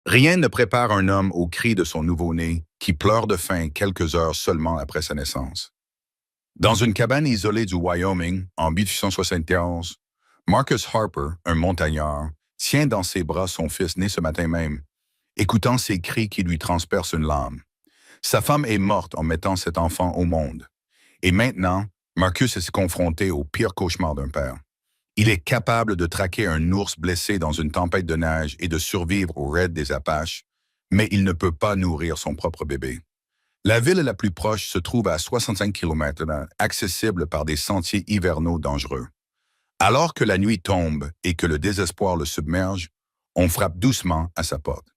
Rien ne prépare un homme au cri de son nouveau-né qui pleure de faim quelques heures seulement après sa naissance. Dans une cabane isolée du Wyoming, en 1871, Marcus Harper, un montagnard, tient dans ses bras son fils né ce matin même, écoutant ses cris qui lui transpercent une lame. Sa femme est morte en mettant cet enfant au monde. Et maintenant, Marcus est confronté au pire cauchemar d'un père. Il est capable de traquer un ours blessé dans une tempête de neige et de survivre au raid des Apaches, mais il ne peut pas nourrir son propre bébé. La ville la plus proche se trouve à 65 km, accessible par des sentiers hivernaux dangereux. Alors que la nuit tombe et que le désespoir le submerge, on frappe doucement à sa porte.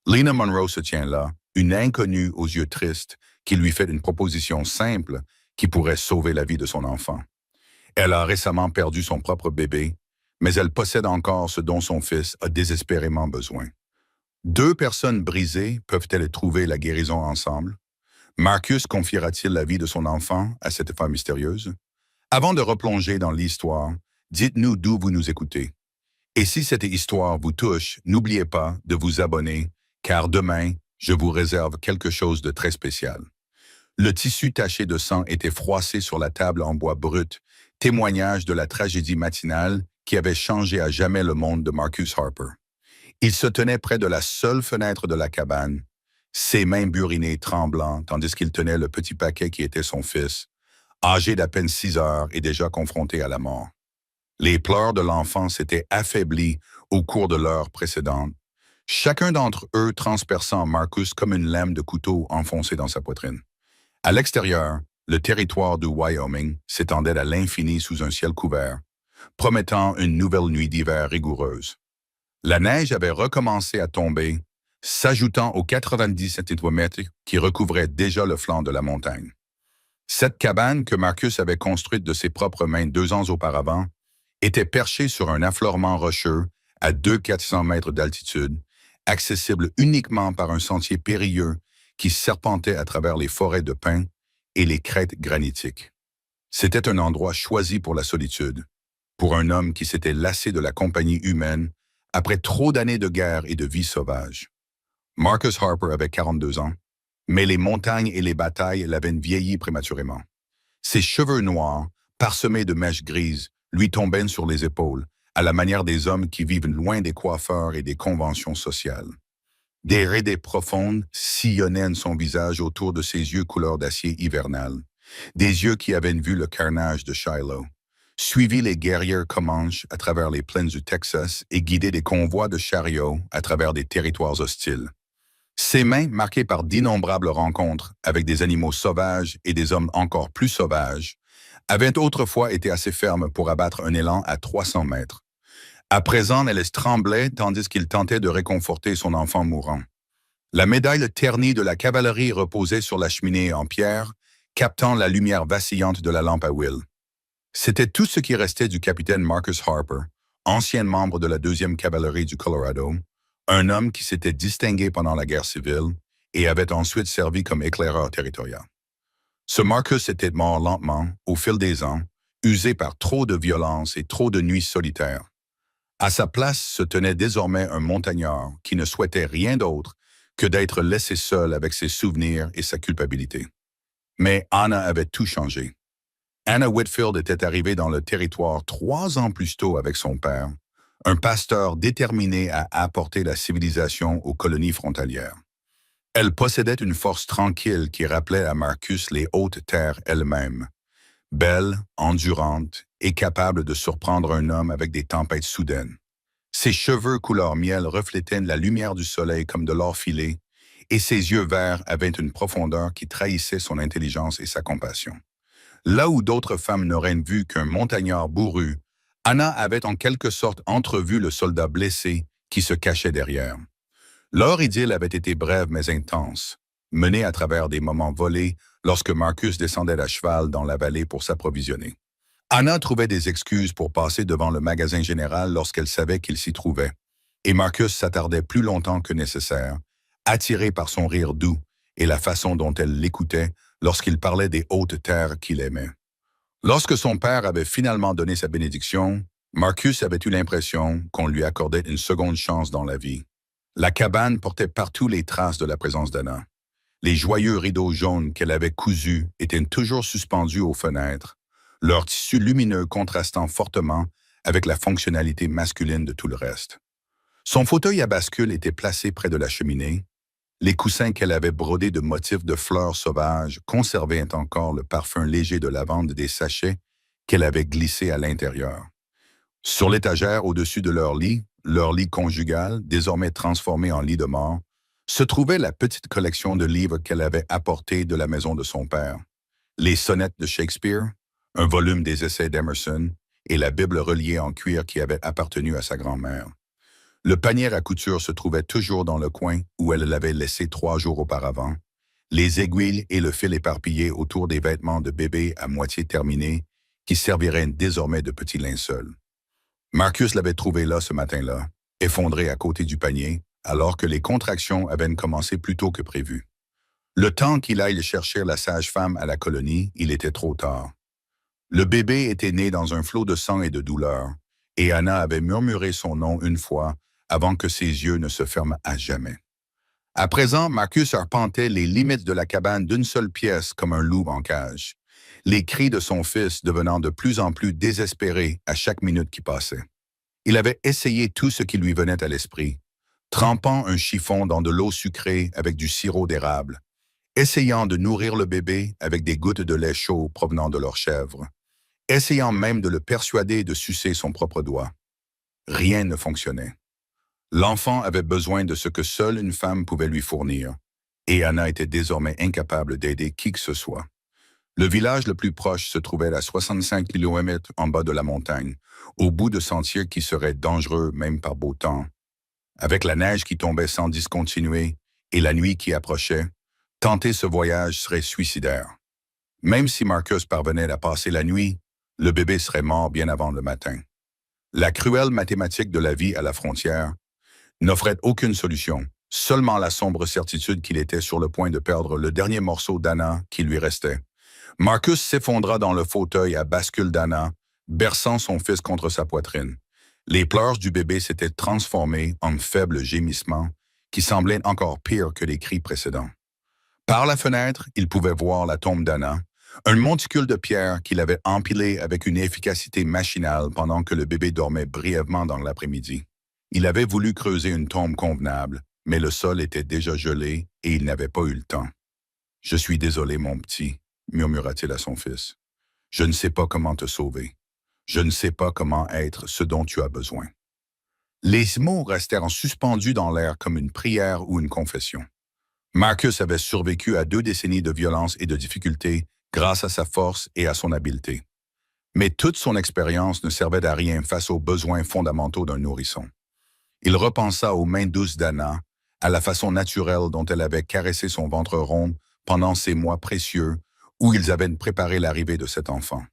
Lena Monroe se tient là, une inconnue aux yeux tristes, qui lui fait une proposition simple qui pourrait sauver la vie de son enfant. Elle a récemment perdu son propre bébé, mais elle possède encore ce dont son fils a désespérément besoin. Deux personnes brisées peuvent-elles trouver la guérison ensemble? Marcus confiera-t-il la vie de son enfant à cette femme mystérieuse? Avant de replonger dans l'histoire, dites-nous d'où vous nous écoutez. Et si cette histoire vous touche, n'oubliez pas de vous abonner, car demain, je vous réserve quelque chose de très spécial. Le tissu taché de sang était froissé sur la table en bois brut, témoignage de la tragédie matinale qui avait changé à jamais le monde de Marcus Harper. Il se tenait près de la seule fenêtre de la cabane, ses mains burinées tremblant tandis qu'il tenait le petit paquet qui était son fils, âgé d'à peine 6 heures et déjà confronté à la mort. Les pleurs de l'enfant s'étaient affaiblis au cours de l'heure précédente, chacun d'entre eux transperçant Marcus comme une lame de couteau enfoncée dans sa poitrine. À l'extérieur, le territoire du Wyoming s'étendait à l'infini sous un ciel couvert, promettant une nouvelle nuit d'hiver rigoureuse. La neige avait recommencé à tomber, s'ajoutant aux 90 cm qui recouvraient déjà le flanc de la montagne. Cette cabane que Marcus avait construite de ses propres mains 2 ans auparavant était perchée sur un affleurement rocheux à 200-400 mètres d'altitude, accessible uniquement par un sentier périlleux qui serpentait à travers les forêts de pins et les crêtes granitiques. C'était un endroit choisi pour la solitude, pour un homme qui s'était lassé de la compagnie humaine après trop d'années de guerre et de vie sauvage. Marcus Harper avait 42 ans, mais les montagnes et les batailles l'avaient vieilli prématurément. Ses cheveux noirs, parsemés de mèches grises, lui tombaient sur les épaules, à la manière des hommes qui vivent loin des coiffeurs et des conventions sociales. Des raies profondes sillonnaient son visage autour de ses yeux couleur d'acier hivernal, des yeux qui avaient vu le carnage de Shiloh, suivi les guerriers Comanches à travers les plaines du Texas et guidé des convois de chariots à travers des territoires hostiles. Ses mains, marquées par d'innombrables rencontres avec des animaux sauvages et des hommes encore plus sauvages, avaient autrefois été assez fermes pour abattre un élan à 300 mètres. À présent, elle tremblait tandis qu'il tentait de réconforter son enfant mourant. La médaille ternie de la cavalerie reposait sur la cheminée en pierre, captant la lumière vacillante de la lampe à huile. C'était tout ce qui restait du capitaine Marcus Harper, ancien membre de la 2e cavalerie du Colorado, un homme qui s'était distingué pendant la guerre civile et avait ensuite servi comme éclaireur territorial. Ce Marcus était mort lentement, au fil des ans, usé par trop de violence et trop de nuits solitaires. À sa place se tenait désormais un montagnard qui ne souhaitait rien d'autre que d'être laissé seul avec ses souvenirs et sa culpabilité. Mais Anna avait tout changé. Anna Whitfield était arrivée dans le territoire 3 ans plus tôt avec son père, un pasteur déterminé à apporter la civilisation aux colonies frontalières. Elle possédait une force tranquille qui rappelait à Marcus les hautes terres elles-mêmes, belle, endurante et capable de surprendre un homme avec des tempêtes soudaines. Ses cheveux couleur miel reflétaient la lumière du soleil comme de l'or filé, et ses yeux verts avaient une profondeur qui trahissait son intelligence et sa compassion. Là où d'autres femmes n'auraient vu qu'un montagnard bourru, Anna avait en quelque sorte entrevu le soldat blessé qui se cachait derrière. Leur idylle avait été brève mais intense, menée à travers des moments volés lorsque Marcus descendait à cheval dans la vallée pour s'approvisionner. Anna trouvait des excuses pour passer devant le magasin général lorsqu'elle savait qu'il s'y trouvait, et Marcus s'attardait plus longtemps que nécessaire, attiré par son rire doux et la façon dont elle l'écoutait lorsqu'il parlait des hautes terres qu'il aimait. Lorsque son père avait finalement donné sa bénédiction, Marcus avait eu l'impression qu'on lui accordait une seconde chance dans la vie. La cabane portait partout les traces de la présence d'Anna. Les joyeux rideaux jaunes qu'elle avait cousus étaient toujours suspendus aux fenêtres, leur tissu lumineux contrastant fortement avec la fonctionnalité masculine de tout le reste. Son fauteuil à bascule était placé près de la cheminée. Les coussins qu'elle avait brodés de motifs de fleurs sauvages conservaient encore le parfum léger de lavande des sachets qu'elle avait glissés à l'intérieur. Sur l'étagère au-dessus de leur lit conjugal, désormais transformé en lit de mort, se trouvait la petite collection de livres qu'elle avait apportés de la maison de son père. Les sonnettes de Shakespeare, un volume des essais d'Emerson et la Bible reliée en cuir qui avait appartenu à sa grand-mère. Le panier à couture se trouvait toujours dans le coin où elle l'avait laissé 3 jours auparavant, les aiguilles et le fil éparpillés autour des vêtements de bébé à moitié terminés qui serviraient désormais de petits linceuls. Marcus l'avait trouvé là ce matin-là, effondré à côté du panier, alors que les contractions avaient commencé plus tôt que prévu. Le temps qu'il aille chercher la sage-femme à la colonie, il était trop tard. Le bébé était né dans un flot de sang et de douleur, et Anna avait murmuré son nom une fois avant que ses yeux ne se ferment à jamais. À présent, Marcus arpentait les limites de la cabane d'une seule pièce comme un loup en cage, les cris de son fils devenant de plus en plus désespérés à chaque minute qui passait. Il avait essayé tout ce qui lui venait à l'esprit, trempant un chiffon dans de l'eau sucrée avec du sirop d'érable, essayant de nourrir le bébé avec des gouttes de lait chaud provenant de leur chèvre, essayant même de le persuader de sucer son propre doigt. Rien ne fonctionnait. L'enfant avait besoin de ce que seule une femme pouvait lui fournir, et Anna était désormais incapable d'aider qui que ce soit. Le village le plus proche se trouvait à 65 km en bas de la montagne, au bout de sentiers qui seraient dangereux même par beau temps. Avec la neige qui tombait sans discontinuer et la nuit qui approchait, tenter ce voyage serait suicidaire. Même si Marcus parvenait à passer la nuit, le bébé serait mort bien avant le matin. La cruelle mathématique de la vie à la frontière n'offrait aucune solution, seulement la sombre certitude qu'il était sur le point de perdre le dernier morceau d'Anna qui lui restait. Marcus s'effondra dans le fauteuil à bascule d'Anna, berçant son fils contre sa poitrine. Les pleurs du bébé s'étaient transformés en faibles gémissements qui semblaient encore pires que les cris précédents. Par la fenêtre, il pouvait voir la tombe d'Anna, un monticule de pierre qu'il avait empilé avec une efficacité machinale pendant que le bébé dormait brièvement dans l'après-midi. Il avait voulu creuser une tombe convenable, mais le sol était déjà gelé et il n'avait pas eu le temps. « Je suis désolé, mon petit, » murmura-t-il à son fils. « Je ne sais pas comment te sauver. Je ne sais pas comment être ce dont tu as besoin. » Les mots restèrent suspendus dans l'air comme une prière ou une confession. Marcus avait survécu à 2 décennies de violence et de difficultés grâce à sa force et à son habileté. Mais toute son expérience ne servait à rien face aux besoins fondamentaux d'un nourrisson. Il repensa aux mains douces d'Anna, à la façon naturelle dont elle avait caressé son ventre rond pendant ces mois précieux où ils avaient préparé l'arrivée de cet enfant.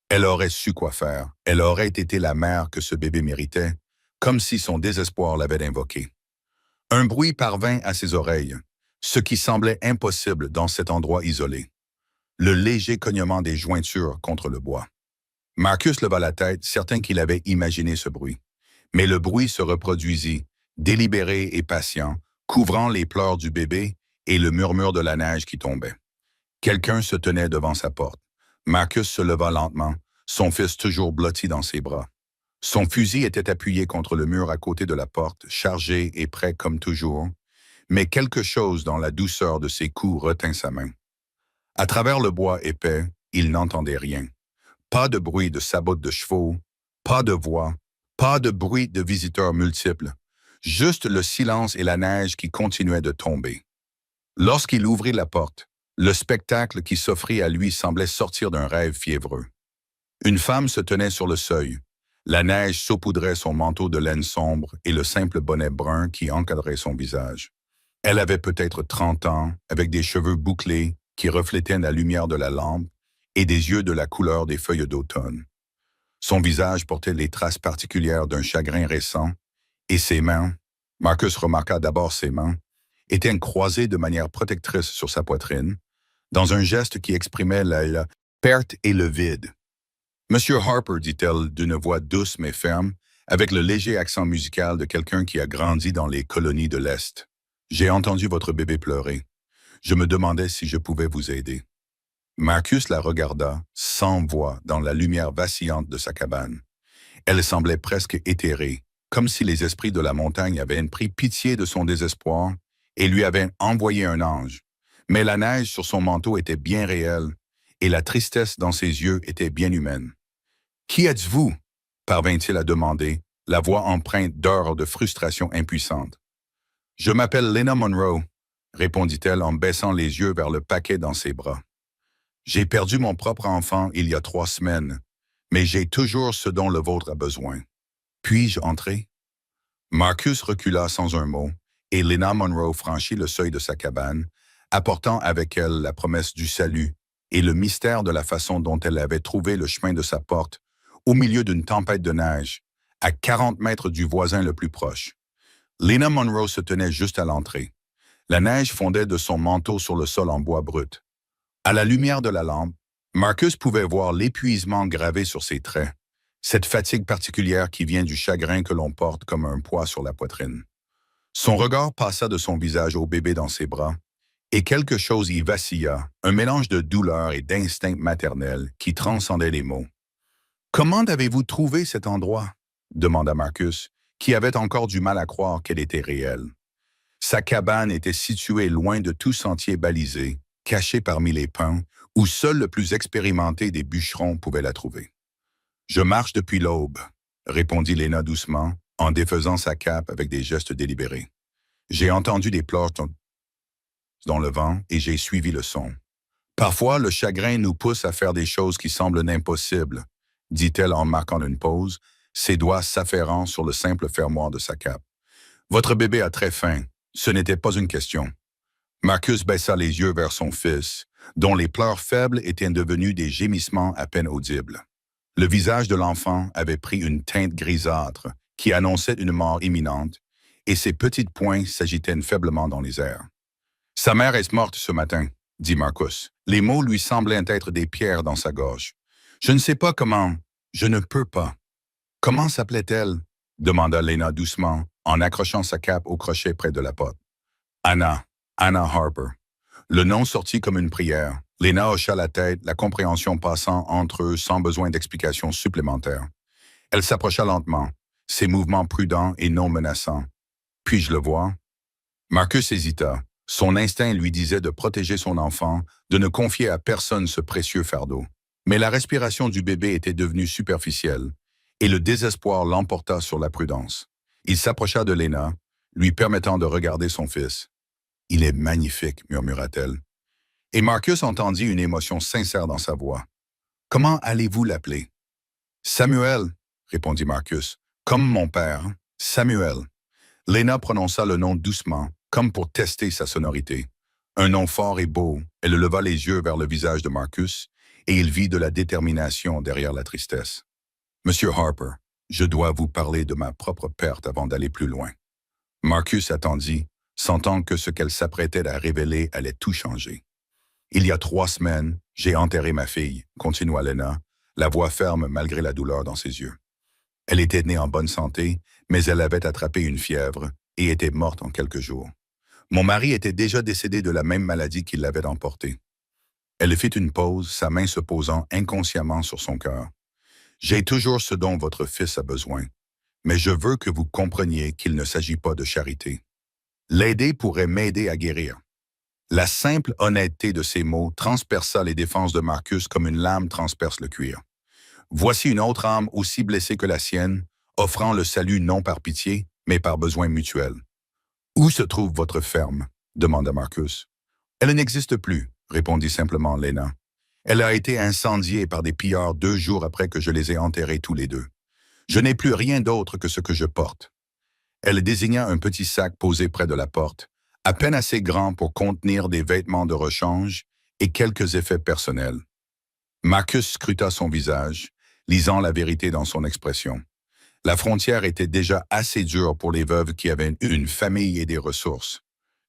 Elle aurait su quoi faire, elle aurait été la mère que ce bébé méritait, comme si son désespoir l'avait invoqué. Un bruit parvint à ses oreilles, ce qui semblait impossible dans cet endroit isolé. Le léger cognement des jointures contre le bois. Marcus leva la tête, certain qu'il avait imaginé ce bruit. Mais le bruit se reproduisit, délibéré et patient, couvrant les pleurs du bébé et le murmure de la neige qui tombait. Quelqu'un se tenait devant sa porte. Marcus se leva lentement, son fils toujours blotti dans ses bras. Son fusil était appuyé contre le mur à côté de la porte, chargé et prêt comme toujours, mais quelque chose dans la douceur de ses coups retint sa main. À travers le bois épais, il n'entendait rien. Pas de bruit de sabots de chevaux, pas de voix, pas de bruit de visiteurs multiples, juste le silence et la neige qui continuaient de tomber. Lorsqu'il ouvrit la porte, le spectacle qui s'offrit à lui semblait sortir d'un rêve fiévreux. Une femme se tenait sur le seuil. La neige saupoudrait son manteau de laine sombre et le simple bonnet brun qui encadrait son visage. Elle avait peut-être 30 ans, avec des cheveux bouclés qui reflétaient la lumière de la lampe et des yeux de la couleur des feuilles d'automne. Son visage portait les traces particulières d'un chagrin récent, et ses mains, Marcus remarqua d'abord ses mains, étaient croisées de manière protectrice sur sa poitrine, dans un geste qui exprimait la perte et le vide. « Monsieur Harper, dit-elle d'une voix douce mais ferme, avec le léger accent musical de quelqu'un qui a grandi dans les colonies de l'Est. J'ai entendu votre bébé pleurer. Je me demandais si je pouvais vous aider. Marcus la regarda, sans voix, dans la lumière vacillante de sa cabane. Elle semblait presque éthérée, comme si les esprits de la montagne avaient pris pitié de son désespoir et lui avaient envoyé un ange. Mais la neige sur son manteau était bien réelle, et la tristesse dans ses yeux était bien humaine. « Qui êtes-vous » parvint-il à demander, la voix empreinte d'heures de frustration impuissante. « Je m'appelle Lena Monroe », répondit-elle en baissant les yeux vers le paquet dans ses bras. « J'ai perdu mon propre enfant il y a 3 semaines, mais j'ai toujours ce dont le vôtre a besoin. Puis-je entrer? » Marcus recula sans un mot, et Lena Monroe franchit le seuil de sa cabane, apportant avec elle la promesse du salut et le mystère de la façon dont elle avait trouvé le chemin de sa porte au milieu d'une tempête de neige, à 40 mètres du voisin le plus proche. Lena Monroe se tenait juste à l'entrée. La neige fondait de son manteau sur le sol en bois brut. À la lumière de la lampe, Marcus pouvait voir l'épuisement gravé sur ses traits, cette fatigue particulière qui vient du chagrin que l'on porte comme un poids sur la poitrine. Son regard passa de son visage au bébé dans ses bras, et quelque chose y vacilla, un mélange de douleur et d'instinct maternel qui transcendait les mots. « Comment avez-vous trouvé cet endroit ?» demanda Marcus, qui avait encore du mal à croire qu'elle était réelle. Sa cabane était située loin de tout sentier balisé, cachée parmi les pins, où seul le plus expérimenté des bûcherons pouvait la trouver. « Je marche depuis l'aube », répondit Lena doucement, en défaisant sa cape avec des gestes délibérés. « J'ai entendu des pleurs dans le vent et j'ai suivi le son. Parfois, le chagrin nous pousse à faire des choses qui semblent impossibles, dit-elle en marquant une pause, ses doigts s'affairant sur le simple fermoir de sa cape. Votre bébé a très faim, ce n'était pas une question. Marcus baissa les yeux vers son fils, dont les pleurs faibles étaient devenus des gémissements à peine audibles. Le visage de l'enfant avait pris une teinte grisâtre qui annonçait une mort imminente, et ses petites poings s'agitaient faiblement dans les airs. « Sa mère est morte ce matin », dit Marcus. Les mots lui semblaient être des pierres dans sa gorge. « Je ne sais pas comment. Je ne peux pas. »« Comment s'appelait-elle » demanda Lena doucement, en accrochant sa cape au crochet près de la porte. « Anna Harper. » Le nom sortit comme une prière. Lena hocha la tête, la compréhension passant entre eux sans besoin d'explications supplémentaires. Elle s'approcha lentement, ses mouvements prudents et non menaçants. « Puis-je le voir ?» Marcus hésita. Son instinct lui disait de protéger son enfant, de ne confier à personne ce précieux fardeau. Mais la respiration du bébé était devenue superficielle, et le désespoir l'emporta sur la prudence. Il s'approcha de Lena, lui permettant de regarder son fils. « Il est magnifique », murmura-t-elle. Et Marcus entendit une émotion sincère dans sa voix. « Comment allez-vous l'appeler ?»« Samuel », répondit Marcus. « Comme mon père, Samuel. » Lena prononça le nom doucement, comme pour tester sa sonorité. Un nom fort et beau, elle leva les yeux vers le visage de Marcus, et il vit de la détermination derrière la tristesse. « Monsieur Harper, je dois vous parler de ma propre perte avant d'aller plus loin. » Marcus attendit, sentant que ce qu'elle s'apprêtait à révéler allait tout changer. « Il y a 3 semaines, j'ai enterré ma fille, » continua Lena, la voix ferme malgré la douleur dans ses yeux. Elle était née en bonne santé, mais elle avait attrapé une fièvre et était morte en quelques jours. Mon mari était déjà décédé de la même maladie qui l'avait emporté. Elle fit une pause, sa main se posant inconsciemment sur son cœur. « J'ai toujours ce dont votre fils a besoin, mais je veux que vous compreniez qu'il ne s'agit pas de charité. L'aider pourrait m'aider à guérir. » La simple honnêteté de ces mots transperça les défenses de Marcus comme une lame transperce le cuir. Voici une autre âme aussi blessée que la sienne, offrant le salut non par pitié, mais par besoin mutuel. « Où se trouve votre ferme » demanda Marcus. « Elle n'existe plus » répondit simplement Lena. « Elle a été incendiée par des pillards 2 jours après que je les ai enterrés tous les 2. Je n'ai plus rien d'autre que ce que je porte. » Elle désigna un petit sac posé près de la porte, à peine assez grand pour contenir des vêtements de rechange et quelques effets personnels. Marcus scruta son visage, lisant la vérité dans son expression. La frontière était déjà assez dure pour les veuves qui avaient une famille et des ressources.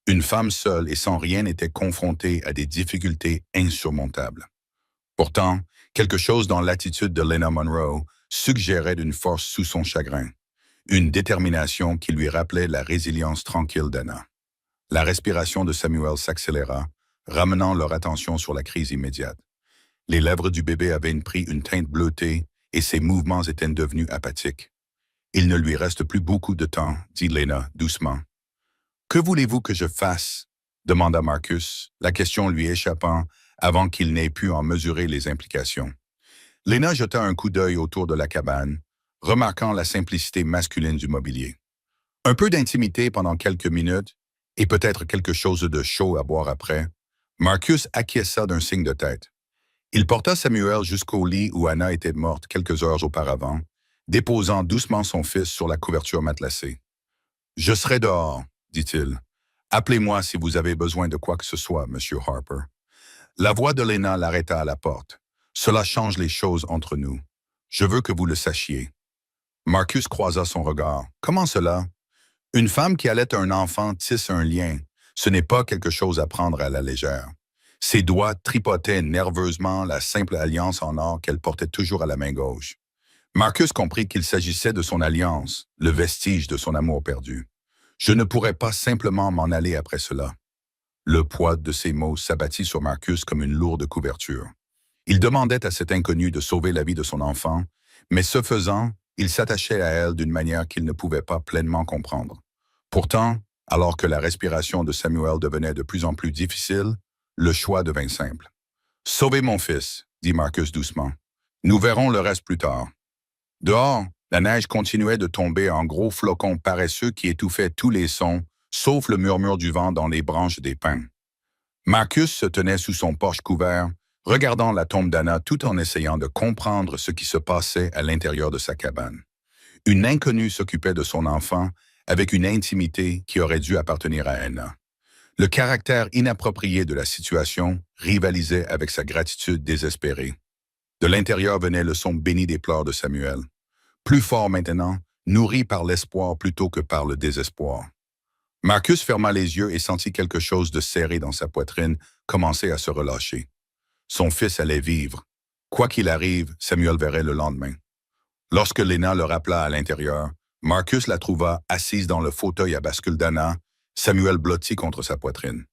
Une femme seule et sans rien était confrontée à des difficultés insurmontables. Pourtant, quelque chose dans l'attitude de Lena Monroe suggérait d'une force sous son chagrin. une détermination qui lui rappelait la résilience tranquille d'Anna. La respiration de Samuel s'accéléra, ramenant leur attention sur la crise immédiate. Les lèvres du bébé avaient pris une teinte bleutée et ses mouvements étaient devenus apathiques. « Il ne lui reste plus beaucoup de temps, dit Lena doucement. « Que voulez-vous que je fasse ?» demanda Marcus, la question lui échappant avant qu'il n'ait pu en mesurer les implications. Lena jeta un coup d'œil autour de la cabane, remarquant la simplicité masculine du mobilier. Un peu d'intimité pendant quelques minutes, et peut-être quelque chose de chaud à boire après, Marcus acquiesça d'un signe de tête. Il porta Samuel jusqu'au lit où Anna était morte quelques heures auparavant, déposant doucement son fils sur la couverture matelassée. « Je serai dehors, » dit-il. « Appelez-moi si vous avez besoin de quoi que ce soit, Monsieur Harper. » La voix de Lena l'arrêta à la porte. « Cela change les choses entre nous. Je veux que vous le sachiez. » Marcus croisa son regard. « Comment cela? Une femme qui allait un enfant tisse un lien. Ce n'est pas quelque chose à prendre à la légère. » Ses doigts tripotaient nerveusement la simple alliance en or qu'elle portait toujours à la main gauche. Marcus comprit qu'il s'agissait de son alliance, le vestige de son amour perdu. « Je ne pourrais pas simplement m'en aller après cela. » Le poids de ces mots s'abattit sur Marcus comme une lourde couverture. Il demandait à cet inconnu de sauver la vie de son enfant, mais ce faisant, il s'attachait à elle d'une manière qu'il ne pouvait pas pleinement comprendre. Pourtant, alors que la respiration de Samuel devenait de plus en plus difficile, le choix devint simple. « Sauvez mon fils, » dit Marcus doucement. « Nous verrons le reste plus tard. » Dehors, la neige continuait de tomber en gros flocons paresseux qui étouffaient tous les sons, sauf le murmure du vent dans les branches des pins. Marcus se tenait sous son porche couvert, regardant la tombe d'Anna tout en essayant de comprendre ce qui se passait à l'intérieur de sa cabane. Une inconnue s'occupait de son enfant avec une intimité qui aurait dû appartenir à Anna. Le caractère inapproprié de la situation rivalisait avec sa gratitude désespérée. De l'intérieur venait le son béni des pleurs de Samuel. Plus fort maintenant, nourri par l'espoir plutôt que par le désespoir. Marcus ferma les yeux et sentit quelque chose de serré dans sa poitrine commencer à se relâcher. Son fils allait vivre. Quoi qu'il arrive, Samuel verrait le lendemain. Lorsque Lena le rappela à l'intérieur, Marcus la trouva assise dans le fauteuil à bascule d'Anna, Samuel blotti contre sa poitrine.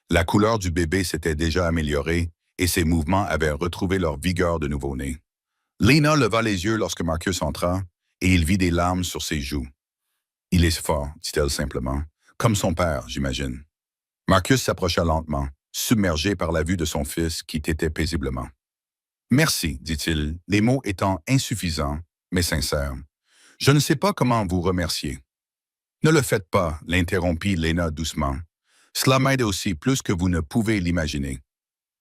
La couleur du bébé s'était déjà améliorée et ses mouvements avaient retrouvé leur vigueur de nouveau-né. Lena leva les yeux lorsque Marcus entra et il vit des larmes sur ses joues. « Il est fort, » dit-elle simplement. « Comme son père, j'imagine. » Marcus s'approcha lentement, submergé par la vue de son fils qui tétait paisiblement. « Merci, » dit-il, les mots étant insuffisants, mais sincères. « Je ne sais pas comment vous remercier. » « Ne le faites pas, » l'interrompit Lena doucement. « Cela m'aide aussi plus que vous ne pouvez l'imaginer. »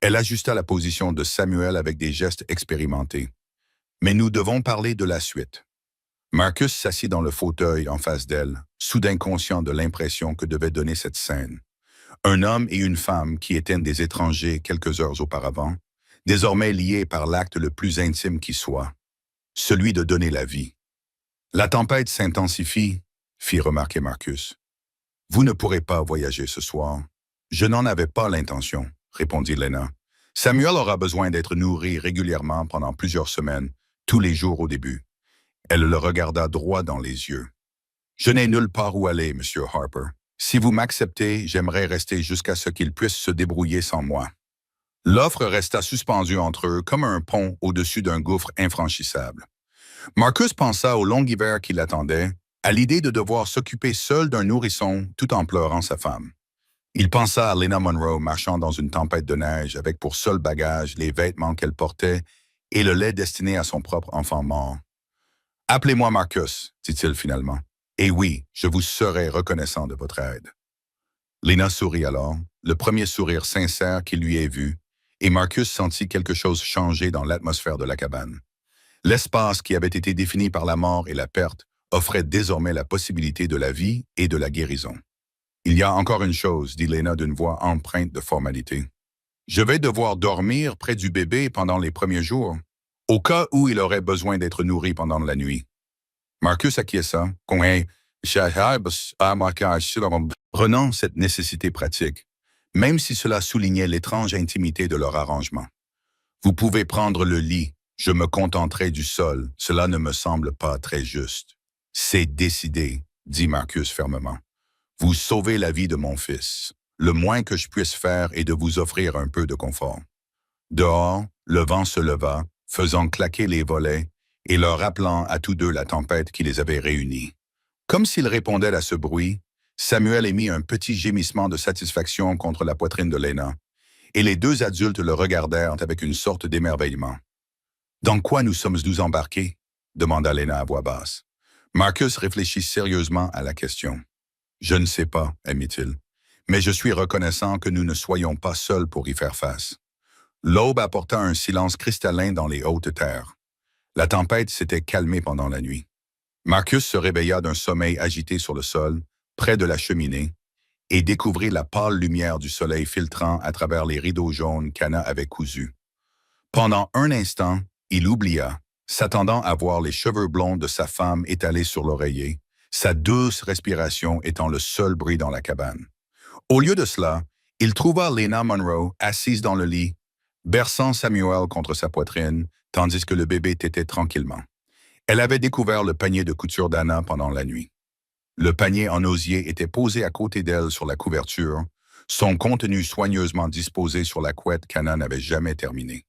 Elle ajusta la position de Samuel avec des gestes expérimentés. « Mais nous devons parler de la suite. » Marcus s'assit dans le fauteuil en face d'elle, soudain conscient de l'impression que devait donner cette scène. Un homme et une femme qui étaient des étrangers quelques heures auparavant, désormais liés par l'acte le plus intime qui soit, celui de donner la vie. « La tempête s'intensifie, » fit remarquer Marcus. « Vous ne pourrez pas voyager ce soir. »« Je n'en avais pas l'intention, » répondit Lena. « Samuel aura besoin d'être nourri régulièrement pendant plusieurs semaines, tous les jours au début. » Elle le regarda droit dans les yeux. « Je n'ai nulle part où aller, Monsieur Harper. Si vous m'acceptez, j'aimerais rester jusqu'à ce qu'il puisse se débrouiller sans moi. » L'offre resta suspendue entre eux comme un pont au-dessus d'un gouffre infranchissable. Marcus pensa au long hiver qui l'attendait, à l'idée de devoir s'occuper seul d'un nourrisson tout en pleurant sa femme. Il pensa à Lena Monroe marchant dans une tempête de neige avec pour seul bagage les vêtements qu'elle portait et le lait destiné à son propre enfant mort. « Appelez-moi Marcus, » dit-il finalement. « Et oui, je vous serai reconnaissant de votre aide. » Lena sourit alors, le premier sourire sincère qu'il lui ait vu, et Marcus sentit quelque chose changer dans l'atmosphère de la cabane. L'espace qui avait été défini par la mort et la perte offrait désormais la possibilité de la vie et de la guérison. « Il y a encore une chose, » dit Lena d'une voix empreinte de formalité. « Je vais devoir dormir près du bébé pendant les premiers jours, au cas où il aurait besoin d'être nourri pendant la nuit. » Marcus acquiesça, prenant cette nécessité pratique, même si cela soulignait l'étrange intimité de leur arrangement. « Vous pouvez prendre le lit, je me contenterai du sol, cela ne me semble pas très juste. » C'est décidé, dit Marcus fermement. Vous sauvez la vie de mon fils. Le moins que je puisse faire est de vous offrir un peu de confort. Dehors, le vent se leva, faisant claquer les volets et leur rappelant à tous deux la tempête qui les avait réunis. Comme s'il répondait à ce bruit, Samuel émit un petit gémissement de satisfaction contre la poitrine de Lena, et les deux adultes le regardèrent avec une sorte d'émerveillement. « Dans quoi nous sommes-nous embarqués ?» demanda Lena à voix basse. Marcus réfléchit sérieusement à la question. « Je ne sais pas, admit-il, mais je suis reconnaissant que nous ne soyons pas seuls pour y faire face. » L'aube apporta un silence cristallin dans les hautes terres. La tempête s'était calmée pendant la nuit. Marcus se réveilla d'un sommeil agité sur le sol, près de la cheminée, et découvrit la pâle lumière du soleil filtrant à travers les rideaux jaunes qu'Anna avait cousus. Pendant un instant, il oublia, s'attendant à voir les cheveux blonds de sa femme étalés sur l'oreiller, sa douce respiration étant le seul bruit dans la cabane. Au lieu de cela, il trouva Lena Monroe assise dans le lit, berçant Samuel contre sa poitrine, tandis que le bébé tétait tranquillement. Elle avait découvert le panier de couture d'Anna pendant la nuit. Le panier en osier était posé à côté d'elle sur la couverture, son contenu soigneusement disposé sur la couette qu'Anna n'avait jamais terminée.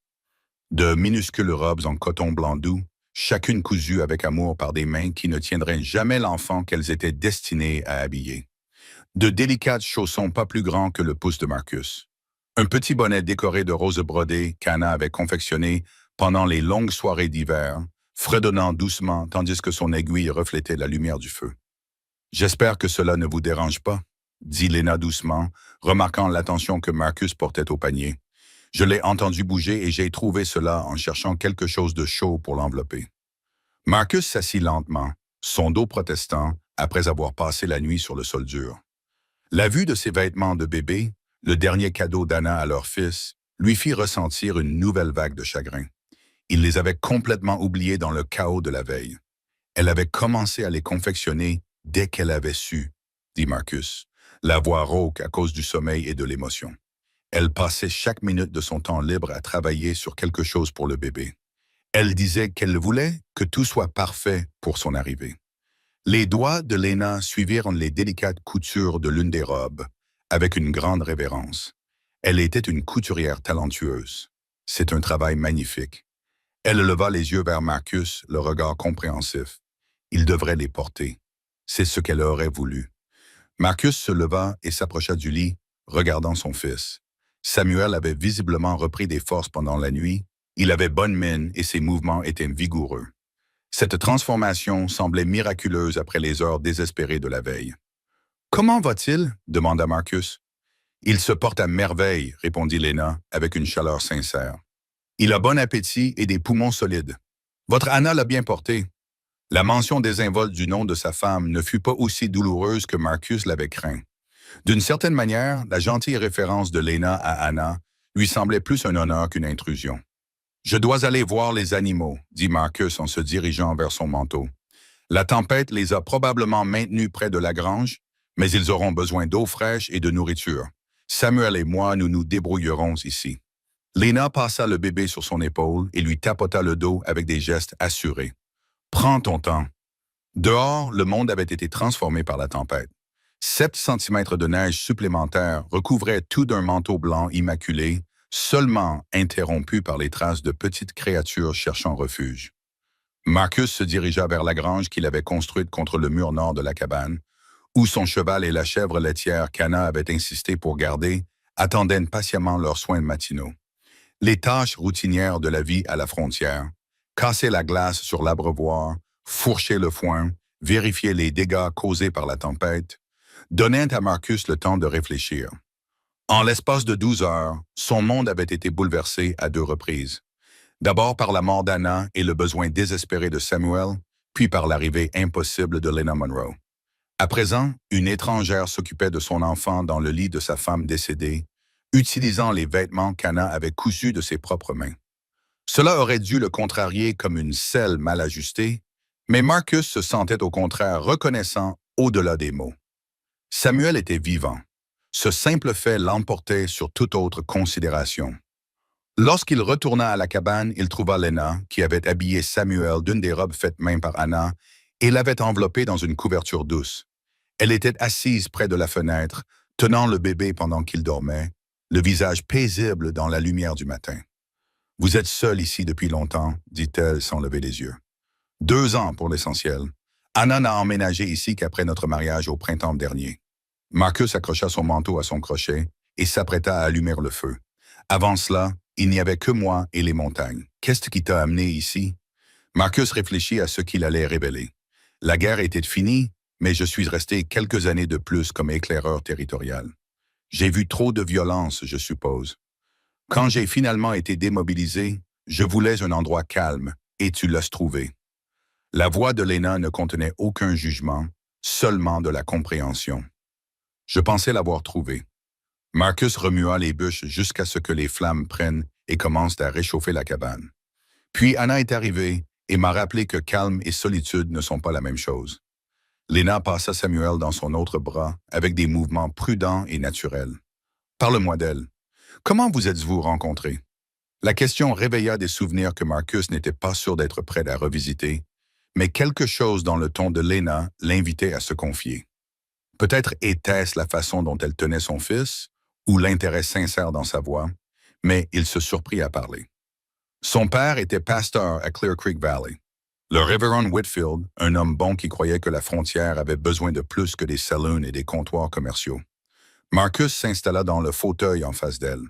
De minuscules robes en coton blanc doux, chacune cousue avec amour par des mains qui ne tiendraient jamais l'enfant qu'elles étaient destinées à habiller. De délicates chaussons pas plus grands que le pouce de Marcus. Un petit bonnet décoré de roses brodées qu'Anna avait confectionné pendant les longues soirées d'hiver, fredonnant doucement tandis que son aiguille reflétait la lumière du feu. « J'espère que cela ne vous dérange pas, » dit Lena doucement, remarquant l'attention que Marcus portait au panier. « Je l'ai entendu bouger et j'ai trouvé cela en cherchant quelque chose de chaud pour l'envelopper. » Marcus s'assit lentement, son dos protestant, après avoir passé la nuit sur le sol dur. La vue de ses vêtements de bébé, le dernier cadeau d'Anna à leur fils, lui fit ressentir une nouvelle vague de chagrin. Il les avait complètement oubliés dans le chaos de la veille. Elle avait commencé à les confectionner dès qu'elle avait su, dit Marcus, la voix rauque à cause du sommeil et de l'émotion. Elle passait chaque minute de son temps libre à travailler sur quelque chose pour le bébé. Elle disait qu'elle voulait que tout soit parfait pour son arrivée. Les doigts de Lena suivirent les délicates coutures de l'une des robes, avec une grande révérence. Elle était une couturière talentueuse. C'est un travail magnifique. Elle leva les yeux vers Marcus, le regard compréhensif. Il devrait les porter. C'est ce qu'elle aurait voulu. Marcus se leva et s'approcha du lit, regardant son fils. Samuel avait visiblement repris des forces pendant la nuit. Il avait bonne mine et ses mouvements étaient vigoureux. Cette transformation semblait miraculeuse après les heures désespérées de la veille. « Comment va-t-il » demanda Marcus. « Il se porte à merveille » répondit Lena avec une chaleur sincère. « Il a bon appétit et des poumons solides. Votre Anna l'a bien porté. » La mention désinvolte du nom de sa femme ne fut pas aussi douloureuse que Marcus l'avait craint. D'une certaine manière, la gentille référence de Lena à Anna lui semblait plus un honneur qu'une intrusion. « Je dois aller voir les animaux, » dit Marcus en se dirigeant vers son manteau. « La tempête les a probablement maintenus près de la grange, mais ils auront besoin d'eau fraîche et de nourriture. Samuel et moi, nous nous débrouillerons ici. » Lena passa le bébé sur son épaule et lui tapota le dos avec des gestes assurés. « Prends ton temps. » Dehors, le monde avait été transformé par la tempête. 7 centimètres de neige supplémentaire recouvraient tout d'un manteau blanc immaculé, seulement interrompu par les traces de petites créatures cherchant refuge. Marcus se dirigea vers la grange qu'il avait construite contre le mur nord de la cabane, où son cheval et la chèvre laitière qu'Anna avait insisté pour garder attendaient patiemment leurs soins matinaux. Les tâches routinières de la vie à la frontière, casser la glace sur l'abreuvoir, fourcher le foin, vérifier les dégâts causés par la tempête, donnaient à Marcus le temps de réfléchir. En l'espace de 12 heures, son monde avait été bouleversé à 2 reprises. D'abord par la mort d'Anna et le besoin désespéré de Samuel, puis par l'arrivée impossible de Lena Monroe. À présent, une étrangère s'occupait de son enfant dans le lit de sa femme décédée, utilisant les vêtements qu'Anna avait cousus de ses propres mains. Cela aurait dû le contrarier comme une selle mal ajustée, mais Marcus se sentait au contraire reconnaissant au-delà des mots. Samuel était vivant. Ce simple fait l'emportait sur toute autre considération. Lorsqu'il retourna à la cabane, il trouva Lena, qui avait habillé Samuel d'une des robes faites main par Anna, et l'avait enveloppé dans une couverture douce. Elle était assise près de la fenêtre, tenant le bébé pendant qu'il dormait, le visage paisible dans la lumière du matin. « Vous êtes seul ici depuis longtemps, dit-elle sans lever les yeux. 2 ans pour l'essentiel. Anna n'a emménagé ici qu'après notre mariage au printemps dernier. » Marcus accrocha son manteau à son crochet et s'apprêta à allumer le feu. Avant cela, il n'y avait que moi et les montagnes. « Qu'est-ce qui t'a amené ici? » Marcus réfléchit à ce qu'il allait révéler. La guerre était finie, mais je suis resté quelques années de plus comme éclaireur territorial. J'ai vu trop de violence, je suppose. Quand j'ai finalement été démobilisé, je voulais un endroit calme, et tu l'as trouvé. La voix de Lena ne contenait aucun jugement, seulement de la compréhension. Je pensais l'avoir trouvé. Marcus remua les bûches jusqu'à ce que les flammes prennent et commencent à réchauffer la cabane. Puis Anna est arrivée et m'a rappelé que calme et solitude ne sont pas la même chose. Lena passa Samuel dans son autre bras avec des mouvements prudents et naturels. « Parle-moi d'elle. Comment vous êtes-vous rencontrés? » La question réveilla des souvenirs que Marcus n'était pas sûr d'être prêt à revisiter, mais quelque chose dans le ton de Lena l'invitait à se confier. Peut-être était-ce la façon dont elle tenait son fils, ou l'intérêt sincère dans sa voix, mais il se surprit à parler. Son père était pasteur à Clear Creek Valley. Le révérend Whitfield, un homme bon qui croyait que la frontière avait besoin de plus que des saloons et des comptoirs commerciaux. Marcus s'installa dans le fauteuil en face d'elle.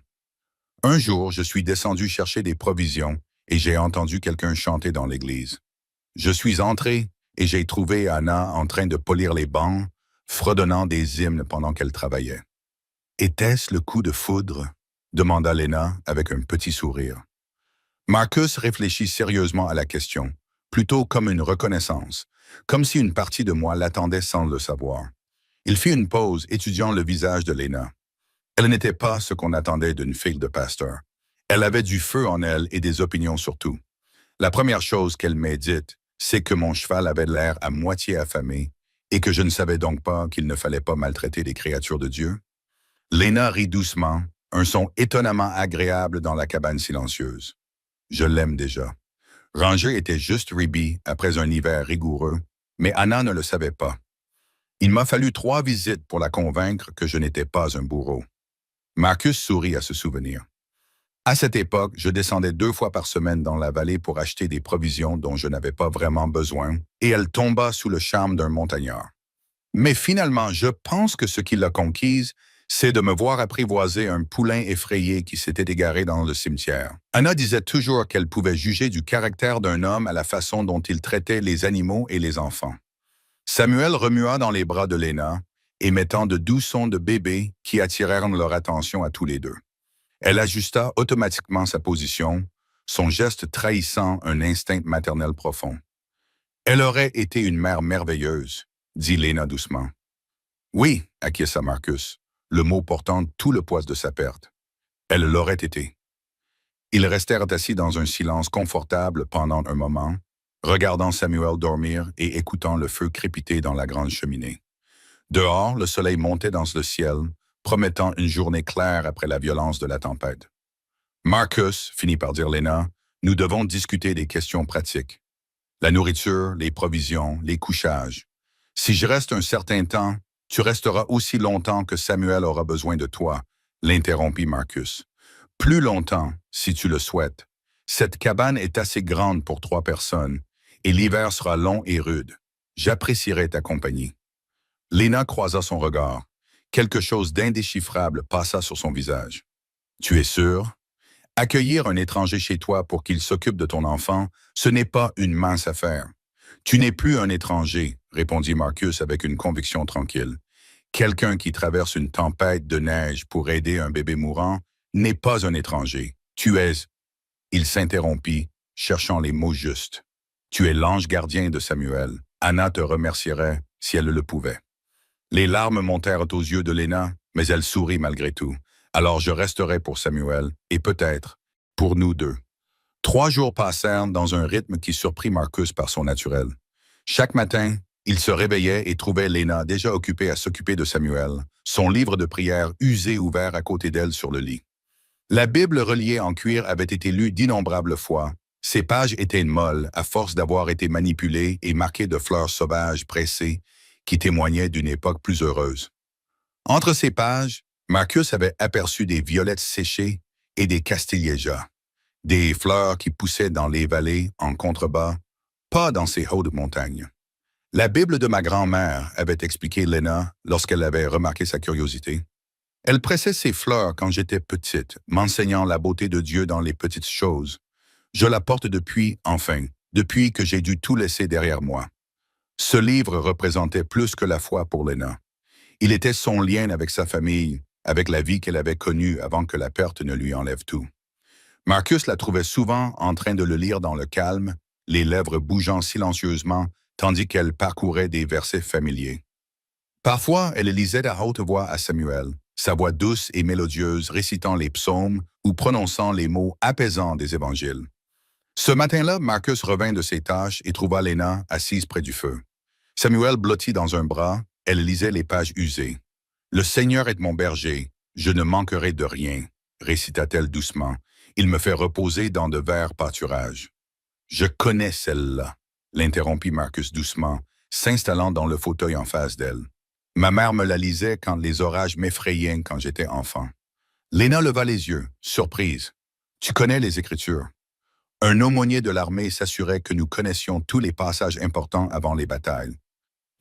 Un jour, je suis descendu chercher des provisions et j'ai entendu quelqu'un chanter dans l'église. Je suis entré et j'ai trouvé Anna en train de polir les bancs, fredonnant des hymnes pendant qu'elle travaillait. « Était-ce le coup de foudre? » demanda Lena avec un petit sourire. Marcus réfléchit sérieusement à la question, plutôt comme une reconnaissance, comme si une partie de moi l'attendait sans le savoir. Il fit une pause, étudiant le visage de Lena. Elle n'était pas ce qu'on attendait d'une fille de pasteur. Elle avait du feu en elle et des opinions sur tout. La première chose qu'elle m'ait dite, c'est que mon cheval avait l'air à moitié affamé et que je ne savais donc pas qu'il ne fallait pas maltraiter les créatures de Dieu. Lena rit doucement, un son étonnamment agréable dans la cabane silencieuse. Je l'aime déjà. Ranger était juste Ribby après un hiver rigoureux, mais Anna ne le savait pas. Il m'a fallu 3 visites pour la convaincre que je n'étais pas un bourreau. Marcus sourit à ce souvenir. À cette époque, je descendais 2 fois par semaine dans la vallée pour acheter des provisions dont je n'avais pas vraiment besoin, et elle tomba sous le charme d'un montagnard. Mais finalement, je pense que ce qui l'a conquise, c'est de me voir apprivoiser un poulain effrayé qui s'était égaré dans le cimetière. Anna disait toujours qu'elle pouvait juger du caractère d'un homme à la façon dont il traitait les animaux et les enfants. Samuel remua dans les bras de Lena, émettant de doux sons de bébé qui attirèrent leur attention à tous les deux. Elle ajusta automatiquement sa position, son geste trahissant un instinct maternel profond. « Elle aurait été une mère merveilleuse, » dit Lena doucement. « Oui, » acquiesça Marcus, le mot portant tout le poids de sa perte. « Elle l'aurait été. » Ils restèrent assis dans un silence confortable pendant un moment, regardant Samuel dormir et écoutant le feu crépiter dans la grande cheminée. Dehors, le soleil montait dans le ciel, promettant une journée claire après la violence de la tempête. « Marcus, » finit par dire Lena, « nous devons discuter des questions pratiques. La nourriture, les provisions, les couchages. Si je reste un certain temps, tu resteras aussi longtemps que Samuel aura besoin de toi, » l'interrompit Marcus. « Plus longtemps, si tu le souhaites. Cette cabane est assez grande pour 3 personnes, et l'hiver sera long et rude. J'apprécierai ta compagnie. » Lena croisa son regard. Quelque chose d'indéchiffrable passa sur son visage. « Tu es sûr? Accueillir un étranger chez toi pour qu'il s'occupe de ton enfant, ce n'est pas une mince affaire. Tu n'es plus un étranger, » répondit Marcus avec une conviction tranquille. « Quelqu'un qui traverse une tempête de neige pour aider un bébé mourant n'est pas un étranger. Tu es... » Il s'interrompit, cherchant les mots justes. « Tu es l'ange gardien de Samuel. Anna te remercierait si elle le pouvait. » Les larmes montèrent aux yeux de Lena, mais elle sourit malgré tout. « Alors je resterai pour Samuel, et peut-être pour nous deux. » 3 jours passèrent dans un rythme qui surprit Marcus par son naturel. Chaque matin, il se réveillait et trouvait Lena déjà occupée à s'occuper de Samuel, son livre de prière usé ouvert à côté d'elle sur le lit. La Bible reliée en cuir avait été lue d'innombrables fois, Ces pages étaient molles à force d'avoir été manipulées et marquées de fleurs sauvages pressées qui témoignaient d'une époque plus heureuse. Entre ces pages, Marcus avait aperçu des violettes séchées et des castillejas, des fleurs qui poussaient dans les vallées en contrebas, pas dans ces hautes montagnes. La Bible de ma grand-mère, avait expliqué Lena lorsqu'elle avait remarqué sa curiosité. Elle pressait ses fleurs quand j'étais petite, m'enseignant la beauté de Dieu dans les petites choses. Je la porte depuis, enfin, depuis que j'ai dû tout laisser derrière moi. Ce livre représentait plus que la foi pour Lena. Il était son lien avec sa famille, avec la vie qu'elle avait connue avant que la perte ne lui enlève tout. Marcus la trouvait souvent en train de le lire dans le calme, les lèvres bougeant silencieusement, tandis qu'elle parcourait des versets familiers. Parfois, elle lisait à haute voix à Samuel, sa voix douce et mélodieuse récitant les psaumes ou prononçant les mots apaisants des évangiles. Ce matin-là, Marcus revint de ses tâches et trouva Lena assise près du feu. Samuel blotti dans un bras, elle lisait les pages usées. « Le Seigneur est mon berger, je ne manquerai de rien », récita-t-elle doucement. « Il me fait reposer dans de verts pâturages. » « Je connais celle-là, » l'interrompit Marcus doucement, s'installant dans le fauteuil en face d'elle. « Ma mère me la lisait quand les orages m'effrayaient quand j'étais enfant. » Lena leva les yeux, surprise. « Tu connais les Écritures. » Un aumônier de l'armée s'assurait que nous connaissions tous les passages importants avant les batailles.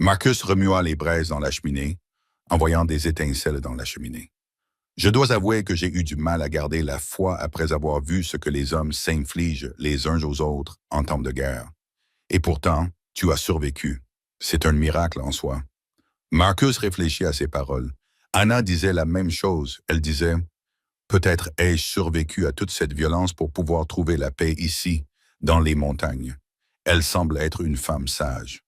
Marcus remua les braises dans la cheminée, envoyant des étincelles dans la cheminée. Je dois avouer que j'ai eu du mal à garder la foi après avoir vu ce que les hommes s'infligent les uns aux autres en temps de guerre. Et pourtant, tu as survécu. C'est un miracle en soi. Marcus réfléchit à ces paroles. Anna disait la même chose. Elle disait, « Peut-être ai-je survécu à toute cette violence pour pouvoir trouver la paix ici, dans les montagnes. » Elle semble être une femme sage.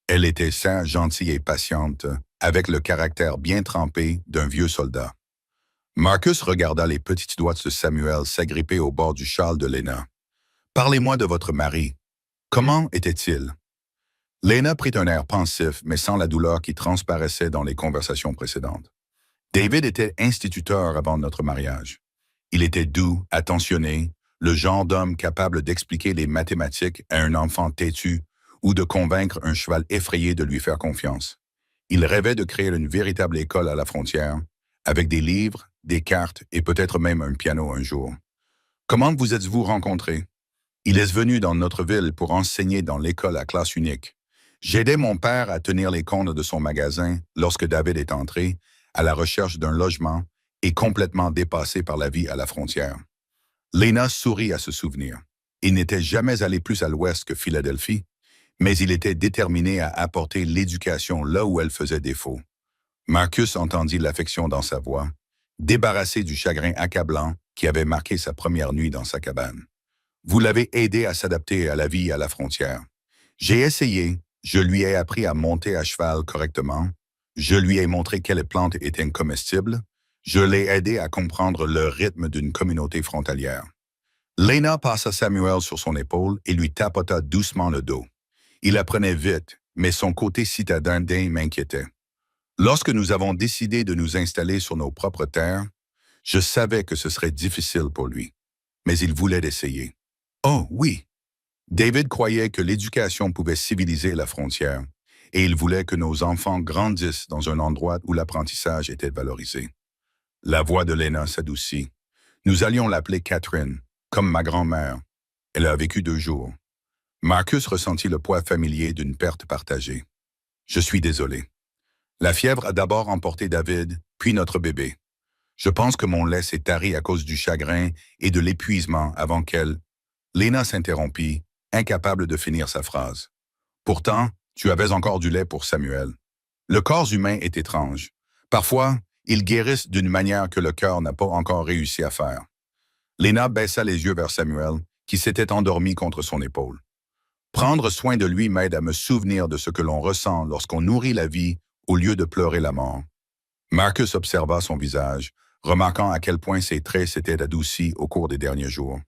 Elle était saine, gentille et patiente, avec le caractère bien trempé d'un vieux soldat. Marcus regarda les petits doigts de Samuel s'agripper au bord du châle de Lena. « Parlez-moi de votre mari. Comment était-il? » Lena prit un air pensif, mais sans la douleur qui transparaissait dans les conversations précédentes. David était instituteur avant notre mariage. Il était doux, attentionné, le genre d'homme capable d'expliquer les mathématiques à un enfant têtu ou de convaincre un cheval effrayé de lui faire confiance. Il rêvait de créer une véritable école à la frontière, avec des livres, des cartes et peut-être même un piano un jour. Comment vous êtes-vous rencontrés? Il est venu dans notre ville pour enseigner dans l'école à classe unique. J'aidais mon père à tenir les comptes de son magasin lorsque David est entré, à la recherche d'un logement et complètement dépassé par la vie à la frontière. Lena sourit à ce souvenir. Il n'était jamais allé plus à l'ouest que Philadelphie, mais il était déterminé à apporter l'éducation là où elle faisait défaut. Marcus entendit l'affection dans sa voix, débarrassé du chagrin accablant qui avait marqué sa première nuit dans sa cabane. Vous l'avez aidé à s'adapter à la vie à la frontière. J'ai essayé, je lui ai appris à monter à cheval correctement, je lui ai montré quelles plantes étaient comestibles, je l'ai aidé à comprendre le rythme d'une communauté frontalière. Lena passa Samuel sur son épaule et lui tapota doucement le dos. Il apprenait vite, mais son côté citadin m'inquiétait. Lorsque nous avons décidé de nous installer sur nos propres terres, je savais que ce serait difficile pour lui, mais il voulait l'essayer. Oh oui! David croyait que l'éducation pouvait civiliser la frontière, et il voulait que nos enfants grandissent dans un endroit où l'apprentissage était valorisé. La voix de Lena s'adoucit. Nous allions l'appeler Catherine, comme ma grand-mère. Elle a vécu 2 jours. Marcus ressentit le poids familier d'une perte partagée. Je suis désolé. La fièvre a d'abord emporté David, puis notre bébé. Je pense que mon lait s'est tari à cause du chagrin et de l'épuisement avant qu'elle... Lena s'interrompit, incapable de finir sa phrase. Pourtant, tu avais encore du lait pour Samuel. Le corps humain est étrange. Parfois, ils guérissent d'une manière que le cœur n'a pas encore réussi à faire. Lena baissa les yeux vers Samuel, qui s'était endormi contre son épaule. Prendre soin de lui m'aide à me souvenir de ce que l'on ressent lorsqu'on nourrit la vie au lieu de pleurer la mort. Marcus observa son visage, remarquant à quel point ses traits s'étaient adoucis au cours des derniers jours.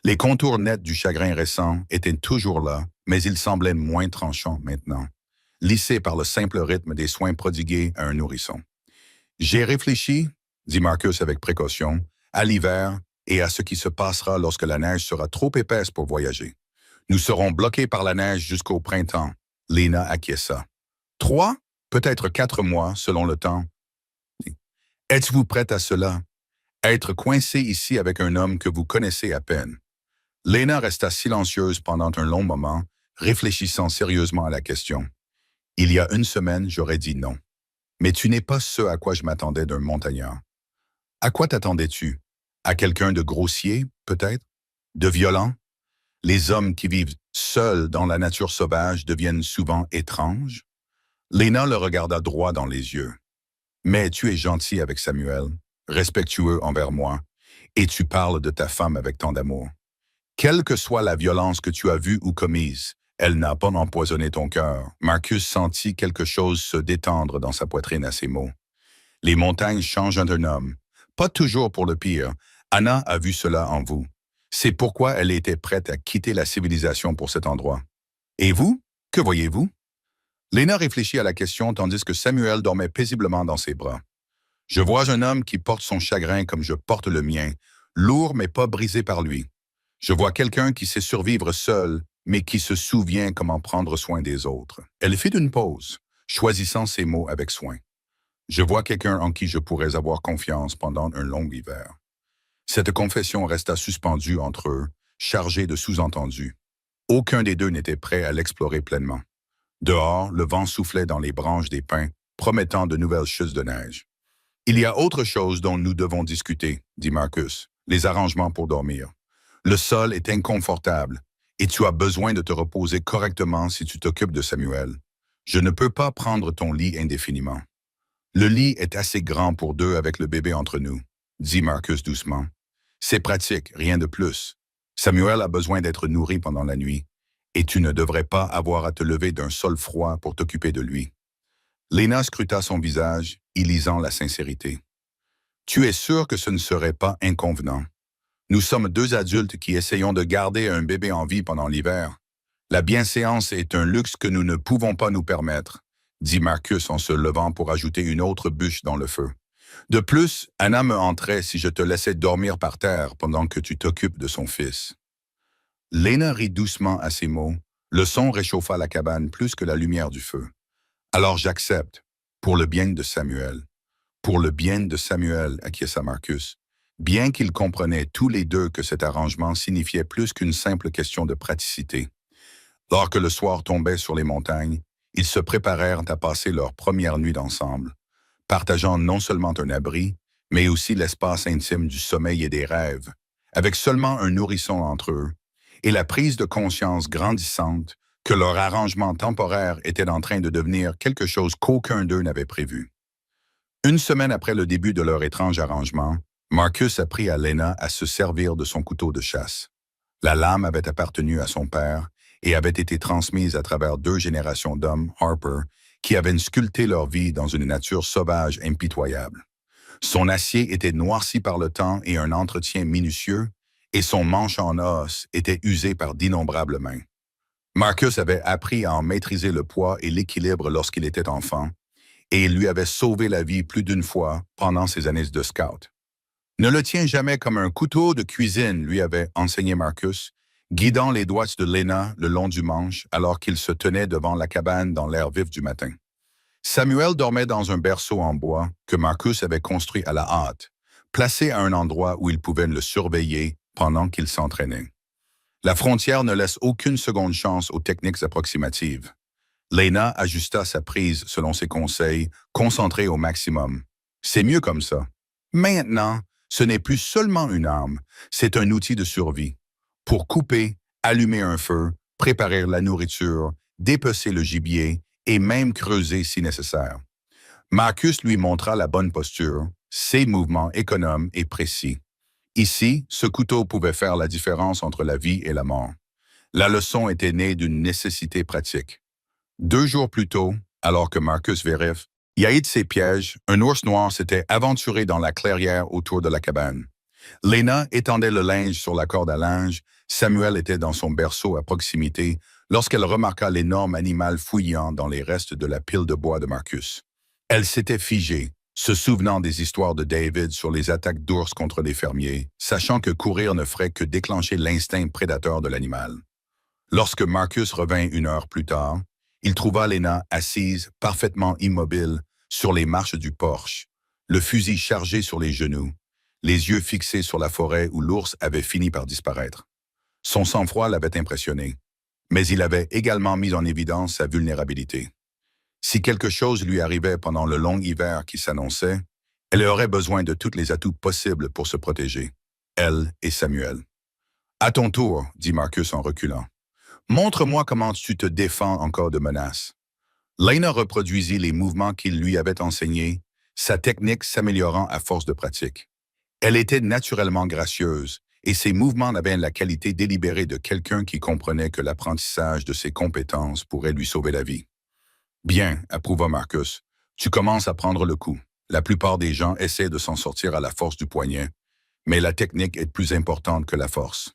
Les contours nets du chagrin récent étaient toujours là, mais ils semblaient moins tranchants maintenant, lissés par le simple rythme des soins prodigués à un nourrisson. « J'ai réfléchi, » dit Marcus avec précaution, « à l'hiver et à ce qui se passera lorsque la neige sera trop épaisse pour voyager. Nous serons bloqués par la neige jusqu'au printemps. Lena acquiesça. 3, peut-être 4 mois, selon le temps. Êtes-vous prête à cela? Être coincé ici avec un homme que vous connaissez à peine. Lena resta silencieuse pendant un long moment, réfléchissant sérieusement à la question. Il y a 1 semaine, j'aurais dit non. Mais tu n'es pas ce à quoi je m'attendais d'un montagnard. À quoi t'attendais-tu? À quelqu'un de grossier, peut-être? De violent? Les hommes qui vivent seuls dans la nature sauvage deviennent souvent étranges? Lena le regarda droit dans les yeux. Mais tu es gentil avec Samuel, respectueux envers moi, et tu parles de ta femme avec tant d'amour. Quelle que soit la violence que tu as vue ou commise, elle n'a pas empoisonné ton cœur. Marcus sentit quelque chose se détendre dans sa poitrine à ces mots. Les montagnes changent un homme. Pas toujours pour le pire. Anna a vu cela en vous. C'est pourquoi elle était prête à quitter la civilisation pour cet endroit. Et vous? Que voyez-vous? Lena réfléchit à la question tandis que Samuel dormait paisiblement dans ses bras. Je vois un homme qui porte son chagrin comme je porte le mien, lourd mais pas brisé par lui. Je vois quelqu'un qui sait survivre seul, mais qui se souvient comment prendre soin des autres. Elle fit une pause, choisissant ses mots avec soin. Je vois quelqu'un en qui je pourrais avoir confiance pendant un long hiver. Cette confession resta suspendue entre eux, chargée de sous-entendus. Aucun des deux n'était prêt à l'explorer pleinement. Dehors, le vent soufflait dans les branches des pins, promettant de nouvelles chutes de neige. Il y a autre chose dont nous devons discuter, dit Marcus, les arrangements pour dormir. Le sol est inconfortable et tu as besoin de te reposer correctement si tu t'occupes de Samuel. Je ne peux pas prendre ton lit indéfiniment. Le lit est assez grand pour 2 avec le bébé entre nous, dit Marcus doucement. C'est pratique, rien de plus. Samuel a besoin d'être nourri pendant la nuit et tu ne devrais pas avoir à te lever d'un sol froid pour t'occuper de lui. Lena scruta son visage, y lisant la sincérité. Tu es sûr que ce ne serait pas inconvenant? Nous sommes 2 adultes qui essayons de garder un bébé en vie pendant l'hiver. La bienséance est un luxe que nous ne pouvons pas nous permettre, dit Marcus en se levant pour ajouter une autre bûche dans le feu. De plus, Anna me hanterait si je te laissais dormir par terre pendant que tu t'occupes de son fils. Lena rit doucement à ces mots. Le son réchauffa la cabane plus que la lumière du feu. Alors j'accepte, pour le bien de Samuel. Pour le bien de Samuel, acquiesça Marcus, bien qu'ils comprenaient tous les deux que cet arrangement signifiait plus qu'une simple question de praticité. Lorsque le soir tombait sur les montagnes, ils se préparèrent à passer leur première nuit ensemble, partageant non seulement un abri, mais aussi l'espace intime du sommeil et des rêves, avec seulement un nourrisson entre eux, et la prise de conscience grandissante que leur arrangement temporaire était en train de devenir quelque chose qu'aucun d'eux n'avait prévu. 1 semaine après le début de leur étrange arrangement, Marcus apprit à Lena à se servir de son couteau de chasse. La lame avait appartenu à son père et avait été transmise à travers 2 générations d'hommes, Harper, qui avaient sculpté leur vie dans une nature sauvage impitoyable. Son acier était noirci par le temps et un entretien minutieux, et son manche en os était usé par d'innombrables mains. Marcus avait appris à en maîtriser le poids et l'équilibre lorsqu'il était enfant, et il lui avait sauvé la vie plus d'une fois pendant ses années de scout. Ne le tiens jamais comme un couteau de cuisine, lui avait enseigné Marcus, guidant les doigts de Lena le long du manche alors qu'il se tenait devant la cabane dans l'air vif du matin. Samuel dormait dans un berceau en bois que Marcus avait construit à la hâte, placé à un endroit où il pouvait le surveiller pendant qu'il s'entraînait. La frontière ne laisse aucune seconde chance aux techniques approximatives. Lena ajusta sa prise selon ses conseils, concentrée au maximum. C'est mieux comme ça. Maintenant, ce n'est plus seulement une arme, c'est un outil de survie. Pour couper, allumer un feu, préparer la nourriture, dépecer le gibier et même creuser si nécessaire. Marcus lui montra la bonne posture, ses mouvements économes et précis. Ici, ce couteau pouvait faire la différence entre la vie et la mort. La leçon était née d'une nécessité pratique. 2 jours plus tôt, alors que Marcus vérifie, yaïd ses pièges, un ours noir s'était aventuré dans la clairière autour de la cabane. Lena étendait le linge sur la corde à linge, Samuel était dans son berceau à proximité lorsqu'elle remarqua l'énorme animal fouillant dans les restes de la pile de bois de Marcus. Elle s'était figée, se souvenant des histoires de David sur les attaques d'ours contre les fermiers, sachant que courir ne ferait que déclencher l'instinct prédateur de l'animal. Lorsque Marcus revint 1 heure plus tard, il trouva Lena assise, parfaitement immobile, sur les marches du porche, le fusil chargé sur les genoux, les yeux fixés sur la forêt où l'ours avait fini par disparaître. Son sang-froid l'avait impressionné, mais il avait également mis en évidence sa vulnérabilité. Si quelque chose lui arrivait pendant le long hiver qui s'annonçait, elle aurait besoin de tous les atouts possibles pour se protéger, elle et Samuel. « À ton tour, dit Marcus en reculant. Montre-moi comment tu te défends en cas de menace. » Lena reproduisit les mouvements qu'il lui avait enseignés, sa technique s'améliorant à force de pratique. Elle était naturellement gracieuse, et ses mouvements avaient la qualité délibérée de quelqu'un qui comprenait que l'apprentissage de ses compétences pourrait lui sauver la vie. « Bien, approuva Marcus, tu commences à prendre le coup. La plupart des gens essaient de s'en sortir à la force du poignet, mais la technique est plus importante que la force. »«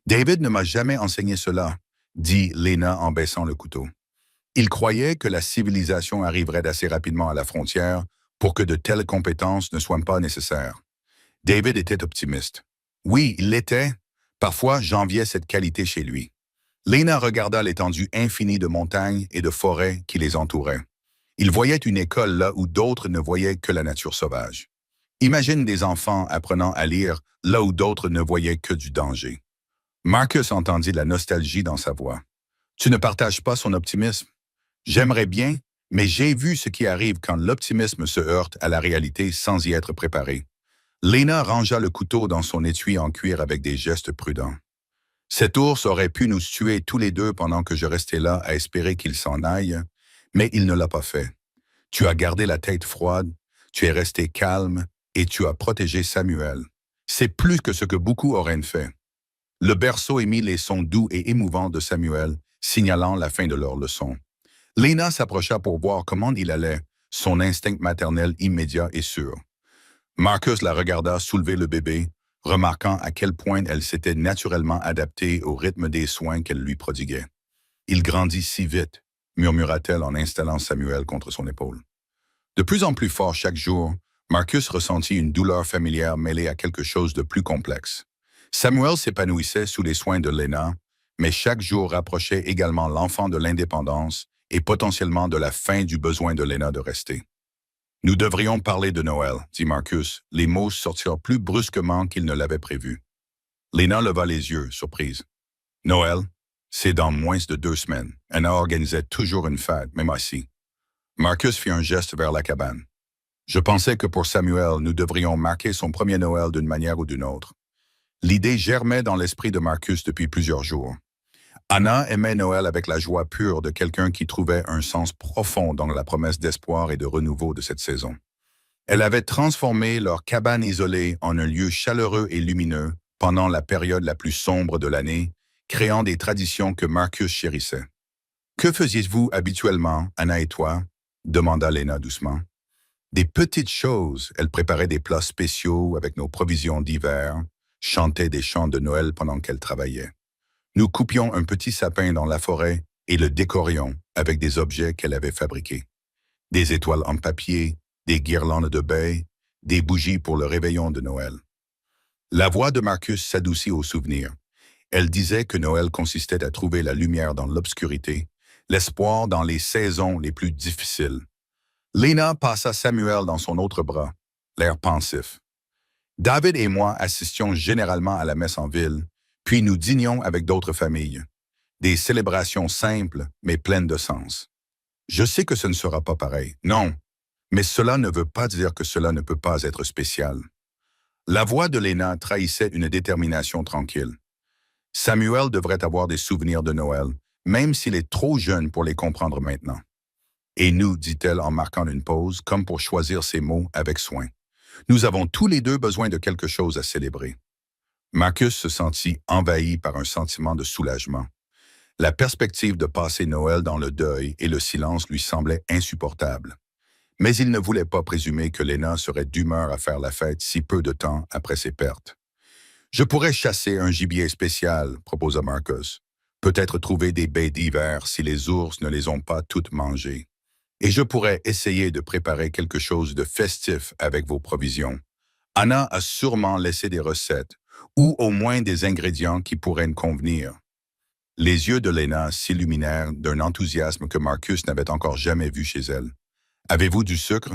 David ne m'a jamais enseigné cela, » dit Lena en baissant le couteau. Il croyait que la civilisation arriverait assez rapidement à la frontière pour que de telles compétences ne soient pas nécessaires. David était optimiste. Oui, il l'était. Parfois, j'enviais cette qualité chez lui. Lena regarda l'étendue infinie de montagnes et de forêts qui les entouraient. Il voyait une école là où d'autres ne voyaient que la nature sauvage. Imagine des enfants apprenant à lire là où d'autres ne voyaient que du danger. Marcus entendit la nostalgie dans sa voix. « Tu ne partages pas son optimisme? J'aimerais bien, mais j'ai vu ce qui arrive quand l'optimisme se heurte à la réalité sans y être préparé. » Lena rangea le couteau dans son étui en cuir avec des gestes prudents. « Cet ours aurait pu nous tuer tous les deux pendant que je restais là à espérer qu'il s'en aille, mais il ne l'a pas fait. Tu as gardé la tête froide, tu es resté calme et tu as protégé Samuel. C'est plus que ce que beaucoup auraient fait. » Le berceau émit les sons doux et émouvants de Samuel, signalant la fin de leur leçon. Lena s'approcha pour voir comment il allait, son instinct maternel immédiat et sûr. Marcus la regarda soulever le bébé, remarquant à quel point elle s'était naturellement adaptée au rythme des soins qu'elle lui prodiguait. « Il grandit si vite, » murmura-t-elle en installant Samuel contre son épaule. De plus en plus fort chaque jour, Marcus ressentit une douleur familière mêlée à quelque chose de plus complexe. Samuel s'épanouissait sous les soins de Lena, mais chaque jour rapprochait également l'enfant de l'indépendance et potentiellement de la fin du besoin de Lena de rester. « Nous devrions parler de Noël, » dit Marcus, les mots sortirent plus brusquement qu'il ne l'avait prévu. Lena leva les yeux, surprise. « Noël, c'est dans moins de 2 semaines. Anna organisait toujours une fête, même assis. » Marcus fit un geste vers la cabane. « Je pensais que pour Samuel, nous devrions marquer son premier Noël d'une manière ou d'une autre. » L'idée germait dans l'esprit de Marcus depuis plusieurs jours. Anna aimait Noël avec la joie pure de quelqu'un qui trouvait un sens profond dans la promesse d'espoir et de renouveau de cette saison. Elle avait transformé leur cabane isolée en un lieu chaleureux et lumineux pendant la période la plus sombre de l'année, créant des traditions que Marcus chérissait. « Que faisiez-vous habituellement, Anna et toi ?» demanda Lena doucement. « Des petites choses. » Elle préparait des plats spéciaux avec nos provisions d'hiver, chantait des chants de Noël pendant qu'elle travaillait. Nous coupions un petit sapin dans la forêt et le décorions avec des objets qu'elle avait fabriqués. Des étoiles en papier, des guirlandes de baies, des bougies pour le réveillon de Noël. La voix de Marcus s'adoucit au souvenir. Elle disait que Noël consistait à trouver la lumière dans l'obscurité, l'espoir dans les saisons les plus difficiles. Lena passa Samuel dans son autre bras, l'air pensif. David et moi assistions généralement à la messe en ville, puis nous dînions avec d'autres familles. Des célébrations simples, mais pleines de sens. Je sais que ce ne sera pas pareil, non, mais cela ne veut pas dire que cela ne peut pas être spécial. La voix de Lena trahissait une détermination tranquille. Samuel devrait avoir des souvenirs de Noël, même s'il est trop jeune pour les comprendre maintenant. Et nous, dit-elle en marquant une pause, comme pour choisir ses mots avec soin. Nous avons tous les deux besoin de quelque chose à célébrer. Marcus se sentit envahi par un sentiment de soulagement. La perspective de passer Noël dans le deuil et le silence lui semblait insupportable. Mais il ne voulait pas présumer que Lena serait d'humeur à faire la fête si peu de temps après ses pertes. « Je pourrais chasser un gibier spécial, » proposa Marcus. « Peut-être trouver des baies d'hiver si les ours ne les ont pas toutes mangées. » et je pourrais essayer de préparer quelque chose de festif avec vos provisions. Anna a sûrement laissé des recettes, ou au moins des ingrédients qui pourraient me convenir. Les yeux de Lena s'illuminèrent d'un enthousiasme que Marcus n'avait encore jamais vu chez elle. Avez-vous du sucre?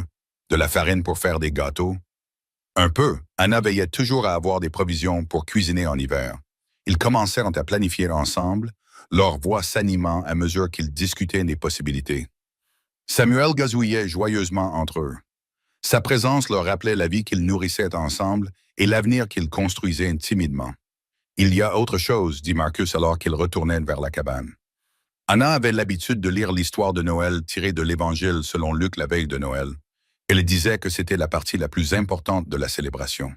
De la farine pour faire des gâteaux? Un peu. Anna veillait toujours à avoir des provisions pour cuisiner en hiver. Ils commencèrent à planifier ensemble, leur voix s'animant à mesure qu'ils discutaient des possibilités. Samuel gazouillait joyeusement entre eux. Sa présence leur rappelait la vie qu'ils nourrissaient ensemble et l'avenir qu'ils construisaient timidement. Il y a autre chose, dit Marcus alors qu'ils retournaient vers la cabane. Anna avait l'habitude de lire l'histoire de Noël tirée de l'Évangile selon Luc la veille de Noël. Elle disait que c'était la partie la plus importante de la célébration.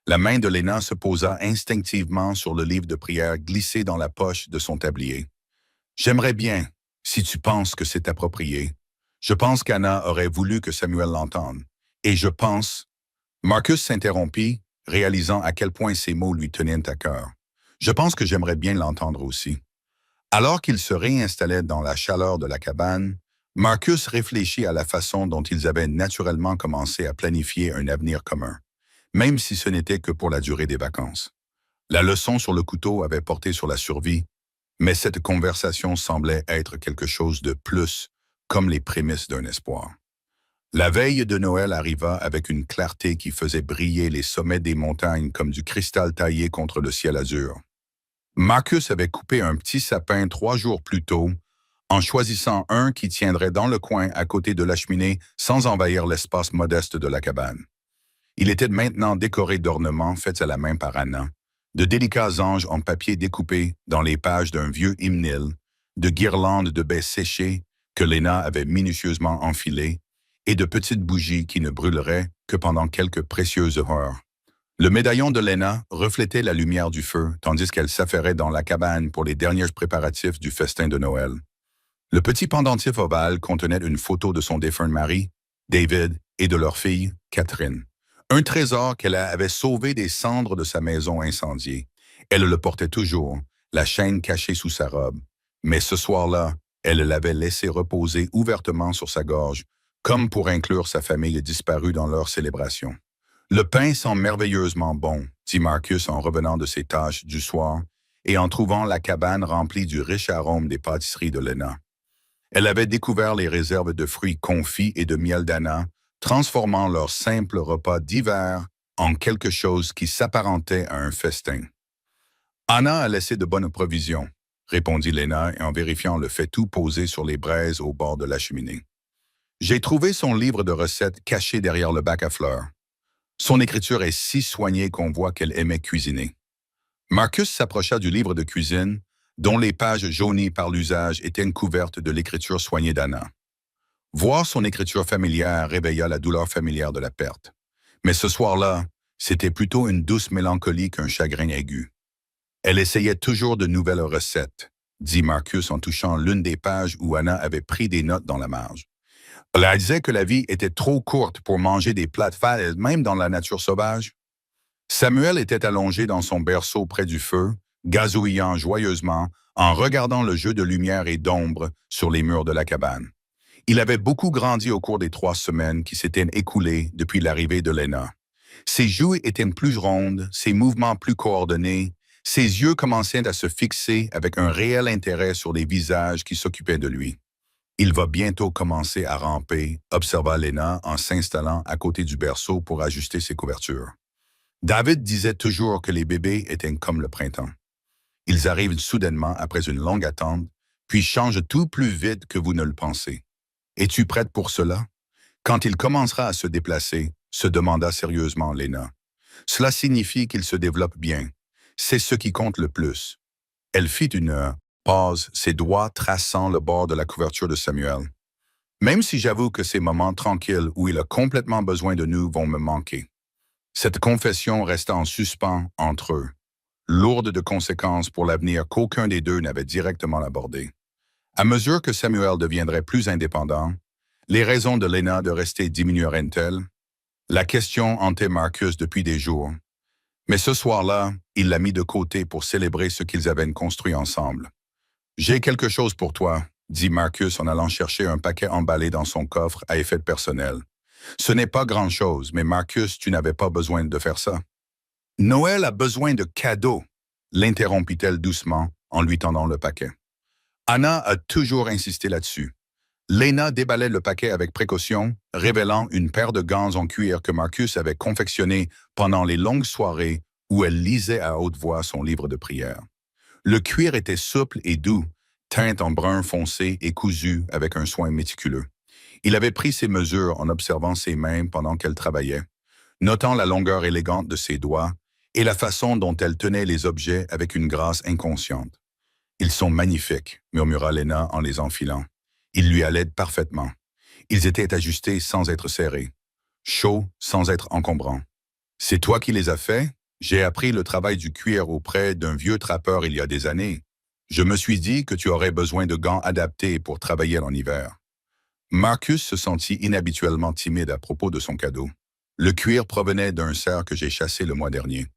La main de Lena se posa instinctivement sur le livre de prière glissé dans la poche de son tablier. « J'aimerais bien, si tu penses que c'est approprié. Je pense qu'Anna aurait voulu que Samuel l'entende. Et je pense... » Marcus s'interrompit, réalisant à quel point ces mots lui tenaient à cœur. « Je pense que j'aimerais bien l'entendre aussi. » Alors qu'ils se réinstallaient dans la chaleur de la cabane, Marcus réfléchit à la façon dont ils avaient naturellement commencé à planifier un avenir commun, même si ce n'était que pour la durée des vacances. La leçon sur le couteau avait porté sur la survie, mais cette conversation semblait être quelque chose de plus, comme les prémices d'un espoir. La veille de Noël arriva avec une clarté qui faisait briller les sommets des montagnes comme du cristal taillé contre le ciel azur. Marcus avait coupé un petit sapin 3 jours plus tôt, en choisissant un qui tiendrait dans le coin à côté de la cheminée sans envahir l'espace modeste de la cabane. Il était maintenant décoré d'ornements faits à la main par Anna, de délicats anges en papier découpés dans les pages d'un vieux hymnil, de guirlandes de baies séchées que Lena avait minutieusement enfilées, et de petites bougies qui ne brûleraient que pendant quelques précieuses heures. Le médaillon de Lena reflétait la lumière du feu, tandis qu'elle s'affairait dans la cabane pour les derniers préparatifs du festin de Noël. Le petit pendentif ovale contenait une photo de son défunt mari, David, et de leur fille, Catherine. Un trésor qu'elle avait sauvé des cendres de sa maison incendiée. Elle le portait toujours, la chaîne cachée sous sa robe. Mais ce soir-là, elle l'avait laissé reposer ouvertement sur sa gorge, comme pour inclure sa famille disparue dans leur célébration. « Le pain sent merveilleusement bon, » dit Marcus en revenant de ses tâches du soir et en trouvant la cabane remplie du riche arôme des pâtisseries de Lena. Elle avait découvert les réserves de fruits confits et de miel d'Anna, transformant leur simple repas d'hiver en quelque chose qui s'apparentait à un festin. « Anna a laissé de bonnes provisions, » répondit Lena en vérifiant le faitout posé sur les braises au bord de la cheminée. « J'ai trouvé son livre de recettes caché derrière le bac à fleurs. Son écriture est si soignée qu'on voit qu'elle aimait cuisiner. » Marcus s'approcha du livre de cuisine, dont les pages jaunies par l'usage étaient couvertes de l'écriture soignée d'Anna. Voir son écriture familière réveilla la douleur familière de la perte. Mais ce soir-là, c'était plutôt une douce mélancolie qu'un chagrin aigu. Elle essayait toujours de nouvelles recettes, dit Marcus en touchant l'une des pages où Anna avait pris des notes dans la marge. Elle disait que la vie était trop courte pour manger des plats de fades, même dans la nature sauvage. Samuel était allongé dans son berceau près du feu, gazouillant joyeusement, en regardant le jeu de lumière et d'ombre sur les murs de la cabane. Il avait beaucoup grandi au cours des 3 semaines qui s'étaient écoulées depuis l'arrivée de Lena. Ses joues étaient plus rondes, ses mouvements plus coordonnés, ses yeux commençaient à se fixer avec un réel intérêt sur les visages qui s'occupaient de lui. « Il va bientôt commencer à ramper », observa Lena en s'installant à côté du berceau pour ajuster ses couvertures. David disait toujours que les bébés étaient comme le printemps. Ils arrivent soudainement après une longue attente, puis changent tout plus vite que vous ne le pensez. Es-tu prête pour cela? Quand il commencera à se déplacer, se demanda sérieusement Lena. Cela signifie qu'il se développe bien. C'est ce qui compte le plus. Elle fit une pause, ses doigts traçant le bord de la couverture de Samuel. Même si j'avoue que ces moments tranquilles où il a complètement besoin de nous vont me manquer. Cette confession resta en suspens entre eux, lourde de conséquences pour l'avenir qu'aucun des deux n'avait directement abordé. À mesure que Samuel deviendrait plus indépendant, les raisons de Lena de rester diminueraient-elles? La question hantait Marcus depuis des jours. Mais ce soir-là, il l'a mis de côté pour célébrer ce qu'ils avaient construit ensemble. « J'ai quelque chose pour toi, » dit Marcus en allant chercher un paquet emballé dans son coffre à effet personnel. Ce n'est pas grand-chose, mais Marcus, tu n'avais pas besoin de faire ça. Noël a besoin de cadeaux, l'interrompit-elle doucement en lui tendant le paquet. Anna a toujours insisté là-dessus. Lena déballait le paquet avec précaution, révélant une paire de gants en cuir que Marcus avait confectionnés pendant les longues soirées où elle lisait à haute voix son livre de prière. Le cuir était souple et doux, teint en brun foncé et cousu avec un soin méticuleux. Il avait pris ses mesures en observant ses mains pendant qu'elle travaillait, notant la longueur élégante de ses doigts et la façon dont elle tenait les objets avec une grâce inconsciente. « Ils sont magnifiques », murmura Lena en les enfilant. Ils lui allaient parfaitement. Ils étaient ajustés sans être serrés, chauds sans être encombrants. « C'est toi qui les as faits? J'ai appris le travail du cuir auprès d'un vieux trappeur il y a des années. Je me suis dit que tu aurais besoin de gants adaptés pour travailler en hiver. » Marcus se sentit inhabituellement timide à propos de son cadeau. Le cuir provenait d'un cerf que j'ai chassé le mois dernier.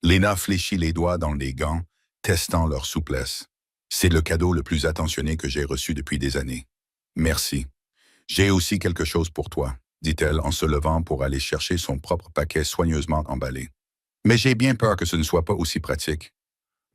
Lena fléchit les doigts dans les gants, testant leur souplesse. C'est le cadeau le plus attentionné que j'ai reçu depuis des années. Merci. J'ai aussi quelque chose pour toi, dit-elle en se levant pour aller chercher son propre paquet soigneusement emballé. Mais j'ai bien peur que ce ne soit pas aussi pratique.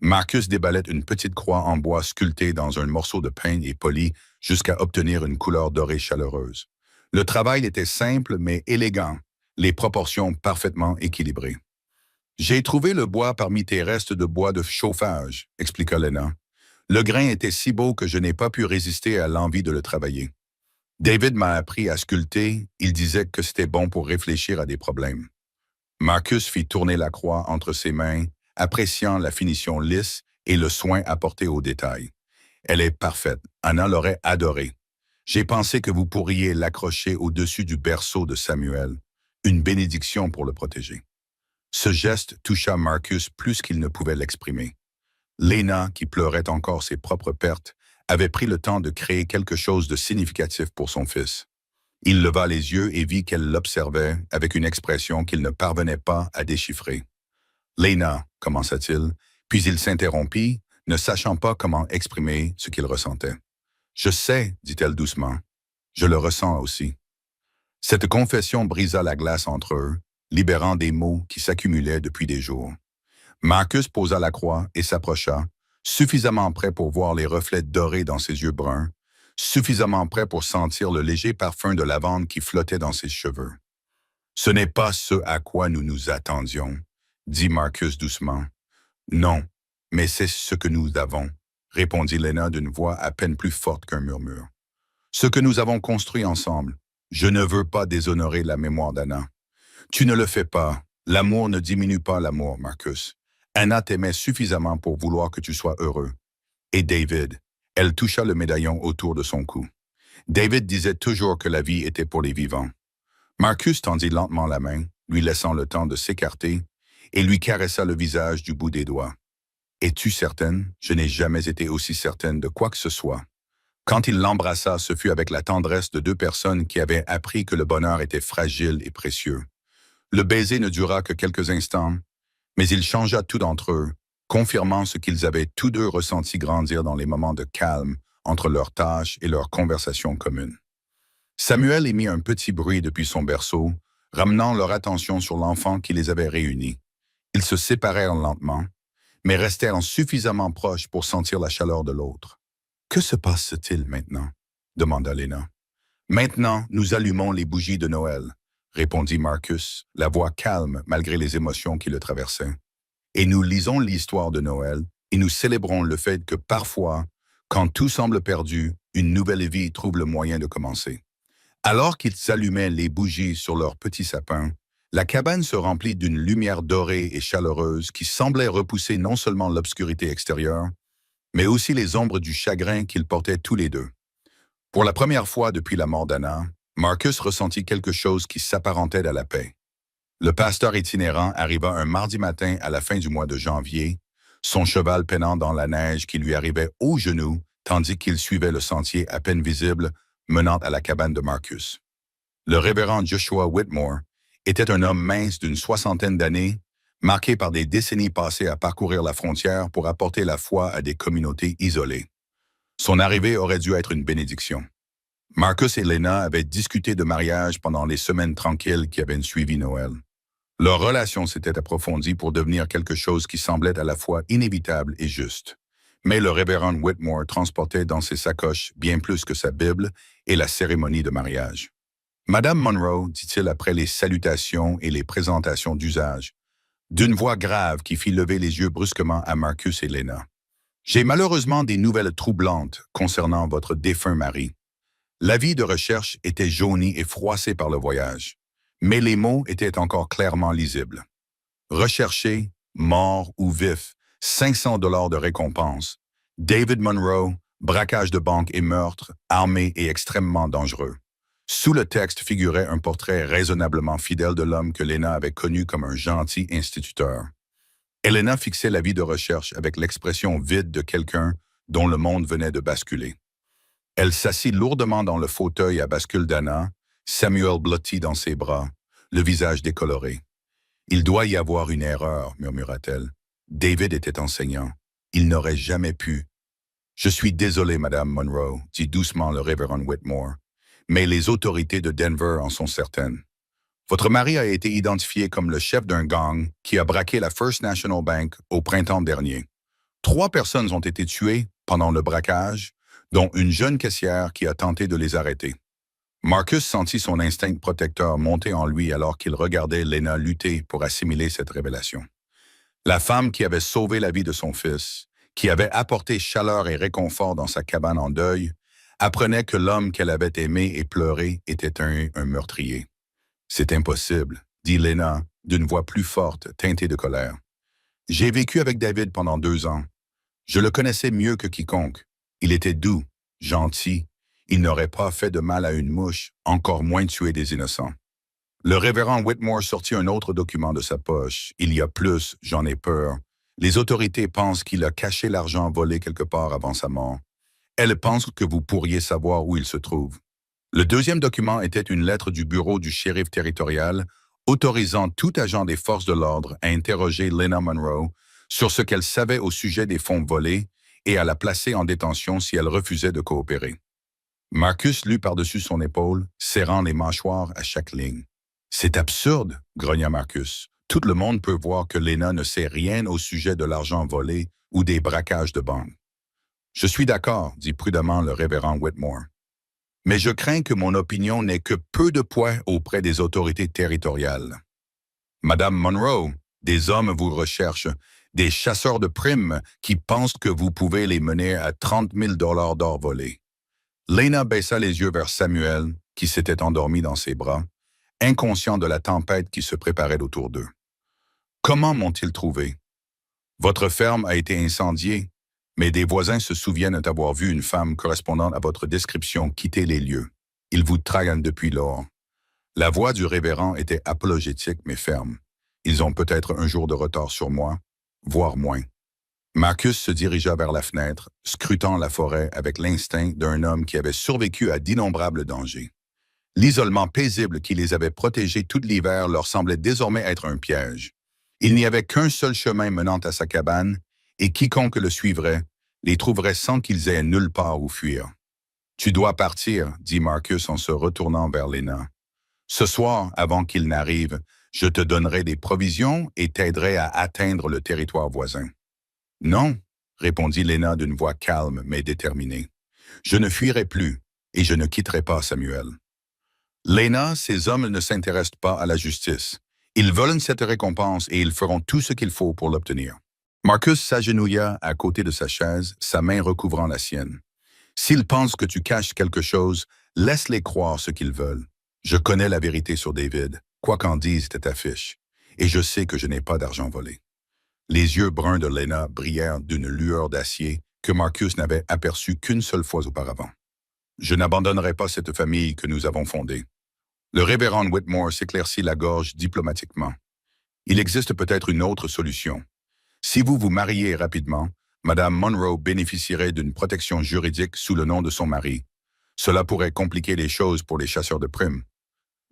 Marcus déballait une petite croix en bois sculptée dans un morceau de pain et poli jusqu'à obtenir une couleur dorée chaleureuse. Le travail était simple mais élégant, les proportions parfaitement équilibrées. « J'ai trouvé le bois parmi tes restes de bois de chauffage, » expliqua Lena. « Le grain était si beau que je n'ai pas pu résister à l'envie de le travailler. David m'a appris à sculpter, il disait que c'était bon pour réfléchir à des problèmes. » Marcus fit tourner la croix entre ses mains, appréciant la finition lisse et le soin apporté aux détails. « Elle est parfaite, Anna l'aurait adorée. J'ai pensé que vous pourriez l'accrocher au-dessus du berceau de Samuel, une bénédiction pour le protéger. » Ce geste toucha Marcus plus qu'il ne pouvait l'exprimer. Lena, qui pleurait encore ses propres pertes, avait pris le temps de créer quelque chose de significatif pour son fils. Il leva les yeux et vit qu'elle l'observait avec une expression qu'il ne parvenait pas à déchiffrer. « Lena, commença-t-il, puis il s'interrompit, ne sachant pas comment exprimer ce qu'il ressentait. « Je sais, dit-elle doucement, je le ressens aussi. » Cette confession brisa la glace entre eux, libérant des mots qui s'accumulaient depuis des jours. Marcus posa la croix et s'approcha, suffisamment prêt pour voir les reflets dorés dans ses yeux bruns, suffisamment prêt pour sentir le léger parfum de lavande qui flottait dans ses cheveux. « Ce n'est pas ce à quoi nous nous attendions, » dit Marcus doucement. « Non, mais c'est ce que nous avons, » répondit Lena d'une voix à peine plus forte qu'un murmure. « Ce que nous avons construit ensemble. Je ne veux pas déshonorer la mémoire d'Anna. » « Tu ne le fais pas. L'amour ne diminue pas l'amour, Marcus. Anna t'aimait suffisamment pour vouloir que tu sois heureux. Et David, elle toucha le médaillon autour de son cou. David disait toujours que la vie était pour les vivants. Marcus tendit lentement la main, lui laissant le temps de s'écarter, et lui caressa le visage du bout des doigts. « Es-tu certaine? Je n'ai jamais été aussi certaine de quoi que ce soit. » Quand il l'embrassa, ce fut avec la tendresse de deux personnes qui avaient appris que le bonheur était fragile et précieux. Le baiser ne dura que quelques instants, mais il changea tout d'entre eux, confirmant ce qu'ils avaient tous deux ressenti grandir dans les moments de calme entre leurs tâches et leurs conversations communes. Samuel émit un petit bruit depuis son berceau, ramenant leur attention sur l'enfant qui les avait réunis. Ils se séparèrent lentement, mais restèrent suffisamment proches pour sentir la chaleur de l'autre. « Que se passe-t-il maintenant ?» demanda Lena. « Maintenant, nous allumons les bougies de Noël, » répondit Marcus, la voix calme malgré les émotions qui le traversaient. « Et nous lisons l'histoire de Noël et nous célébrons le fait que parfois, quand tout semble perdu, une nouvelle vie trouve le moyen de commencer. » Alors qu'ils allumaient les bougies sur leur petit sapin, la cabane se remplit d'une lumière dorée et chaleureuse qui semblait repousser non seulement l'obscurité extérieure, mais aussi les ombres du chagrin qu'ils portaient tous les deux. Pour la première fois depuis la mort d'Anna, Marcus ressentit quelque chose qui s'apparentait à la paix. Le pasteur itinérant arriva un mardi matin à la fin du mois de janvier, son cheval peinant dans la neige qui lui arrivait aux genoux, tandis qu'il suivait le sentier à peine visible menant à la cabane de Marcus. Le révérend Joshua Whitmore était un homme mince d'une 60aine d'années, marqué par des décennies passées à parcourir la frontière pour apporter la foi à des communautés isolées. Son arrivée aurait dû être une bénédiction. Marcus et Lena avaient discuté de mariage pendant les semaines tranquilles qui avaient suivi Noël. Leur relation s'était approfondie pour devenir quelque chose qui semblait à la fois inévitable et juste. Mais le révérend Whitmore transportait dans ses sacoches bien plus que sa Bible et la cérémonie de mariage. Madame Monroe, dit-il après les salutations et les présentations d'usage, d'une voix grave qui fit lever les yeux brusquement à Marcus et Lena. J'ai malheureusement des nouvelles troublantes concernant votre défunt mari. L'avis de recherche était jauni et froissé par le voyage, mais les mots étaient encore clairement lisibles. Recherché, mort ou vif, 500 $ de récompense. David Monroe, braquage de banque et meurtre, armé et extrêmement dangereux. Sous le texte figurait un portrait raisonnablement fidèle de l'homme que Lena avait connu comme un gentil instituteur. Helena fixait l'avis de recherche avec l'expression vide de quelqu'un dont le monde venait de basculer. Elle s'assit lourdement dans le fauteuil à bascule d'Anna, Samuel blotti dans ses bras, le visage décoloré. « Il doit y avoir une erreur, murmura-t-elle. David était enseignant. Il n'aurait jamais pu. »« Je suis désolé, Madame Monroe, dit doucement le révérend Whitmore, mais les autorités de Denver en sont certaines. Votre mari a été identifié comme le chef d'un gang qui a braqué la First National Bank au printemps dernier. 3 personnes ont été tuées pendant le braquage, dont une jeune caissière qui a tenté de les arrêter. Marcus sentit son instinct protecteur monter en lui alors qu'il regardait Lena lutter pour assimiler cette révélation. La femme qui avait sauvé la vie de son fils, qui avait apporté chaleur et réconfort dans sa cabane en deuil, apprenait que l'homme qu'elle avait aimé et pleuré était un meurtrier. « C'est impossible, » dit Lena d'une voix plus forte, teintée de colère. « J'ai vécu avec David pendant 2 ans. Je le connaissais mieux que quiconque. Il était doux, gentil. Il n'aurait pas fait de mal à une mouche, encore moins tué des innocents. » Le révérend Whitmore sortit un autre document de sa poche. « Il y a plus, j'en ai peur. Les autorités pensent qu'il a caché l'argent volé quelque part avant sa mort. Elles pensent que vous pourriez savoir où il se trouve. » Le deuxième document était une lettre du bureau du shérif territorial autorisant tout agent des forces de l'ordre à interroger Lena Monroe sur ce qu'elle savait au sujet des fonds volés et à la placer en détention si elle refusait de coopérer. Marcus lut par-dessus son épaule, serrant les mâchoires à chaque ligne. « C'est absurde, » grogna Marcus. « Tout le monde peut voir que Lena ne sait rien au sujet de l'argent volé ou des braquages de banque. »« Je suis d'accord, » dit prudemment le révérend Whitmore. « Mais je crains que mon opinion n'ait que peu de poids auprès des autorités territoriales. Madame Monroe, des hommes vous recherchent, des chasseurs de primes qui pensent que vous pouvez les mener à 30 000 $ d'or volé. » Lena baissa les yeux vers Samuel, qui s'était endormi dans ses bras, inconscient de la tempête qui se préparait autour d'eux. « Comment m'ont-ils trouvé? Votre ferme a été incendiée, mais des voisins se souviennent avoir vu une femme correspondant à votre description quitter les lieux. Ils vous traînent depuis lors. » La voix du révérend était apologétique mais ferme. « Ils ont peut-être un jour de retard sur moi, voire moins. » Marcus se dirigea vers la fenêtre, scrutant la forêt avec l'instinct d'un homme qui avait survécu à d'innombrables dangers. L'isolement paisible qui les avait protégés tout l'hiver leur semblait désormais être un piège. Il n'y avait qu'un seul chemin menant à sa cabane, et quiconque le suivrait les trouverait sans qu'ils aient nulle part où fuir. « Tu dois partir, » dit Marcus en se retournant vers Lena. « Ce soir, avant qu'il n'arrive, je te donnerai des provisions et t'aiderai à atteindre le territoire voisin. » « Non, » répondit Lena d'une voix calme mais déterminée. « Je ne fuirai plus, et je ne quitterai pas Samuel. » Lena, ces hommes ne s'intéressent pas à la justice. Ils veulent cette récompense et ils feront tout ce qu'il faut pour l'obtenir. Marcus s'agenouilla à côté de sa chaise, sa main recouvrant la sienne. « S'ils pensent que tu caches quelque chose, laisse-les croire ce qu'ils veulent. Je connais la vérité sur David, quoi qu'en dise cette affiche, et je sais que je n'ai pas d'argent volé. » Les yeux bruns de Lena brillèrent d'une lueur d'acier que Marcus n'avait aperçue qu'une seule fois auparavant. « Je n'abandonnerai pas cette famille que nous avons fondée. » Le révérend Whitmore s'éclaircit la gorge diplomatiquement. « Il existe peut-être une autre solution. Si vous vous mariez rapidement, Madame Monroe bénéficierait d'une protection juridique sous le nom de son mari. Cela pourrait compliquer les choses pour les chasseurs de primes. »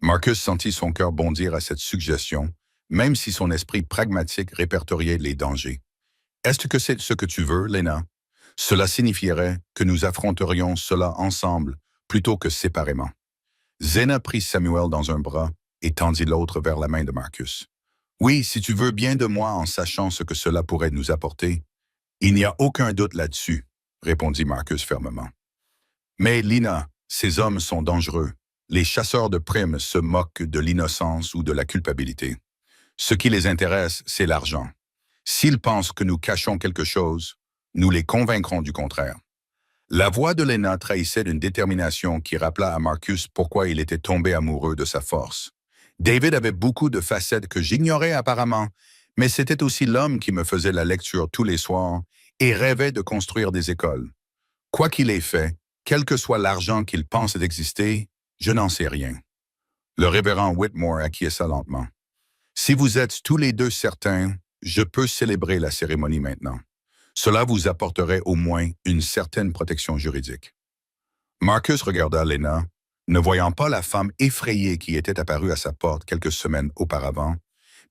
Marcus sentit son cœur bondir à cette suggestion, même si son esprit pragmatique répertoriait les dangers. « Est-ce que c'est ce que tu veux, Lena? Cela signifierait que nous affronterions cela ensemble plutôt que séparément. Zena prit Samuel dans un bras et tendit l'autre vers la main de Marcus. Oui, si tu veux bien de moi en sachant ce que cela pourrait nous apporter, il n'y a aucun doute là-dessus, répondit Marcus fermement. Mais Lina, ces hommes sont dangereux. Les chasseurs de primes se moquent de l'innocence ou de la culpabilité. Ce qui les intéresse, c'est l'argent. S'ils pensent que nous cachons quelque chose, nous les convaincrons du contraire. La voix de Lena trahissait une détermination qui rappela à Marcus pourquoi il était tombé amoureux de sa force. David avait beaucoup de facettes que j'ignorais apparemment, mais c'était aussi l'homme qui me faisait la lecture tous les soirs et rêvait de construire des écoles. Quoi qu'il ait fait, quel que soit l'argent qu'il pense d'exister, je n'en sais rien. Le révérend Whitmore acquiesça lentement. Si vous êtes tous les deux certains, je peux célébrer la cérémonie maintenant. Cela vous apporterait au moins une certaine protection juridique. Marcus regarda Lena, ne voyant pas la femme effrayée qui était apparue à sa porte quelques semaines auparavant,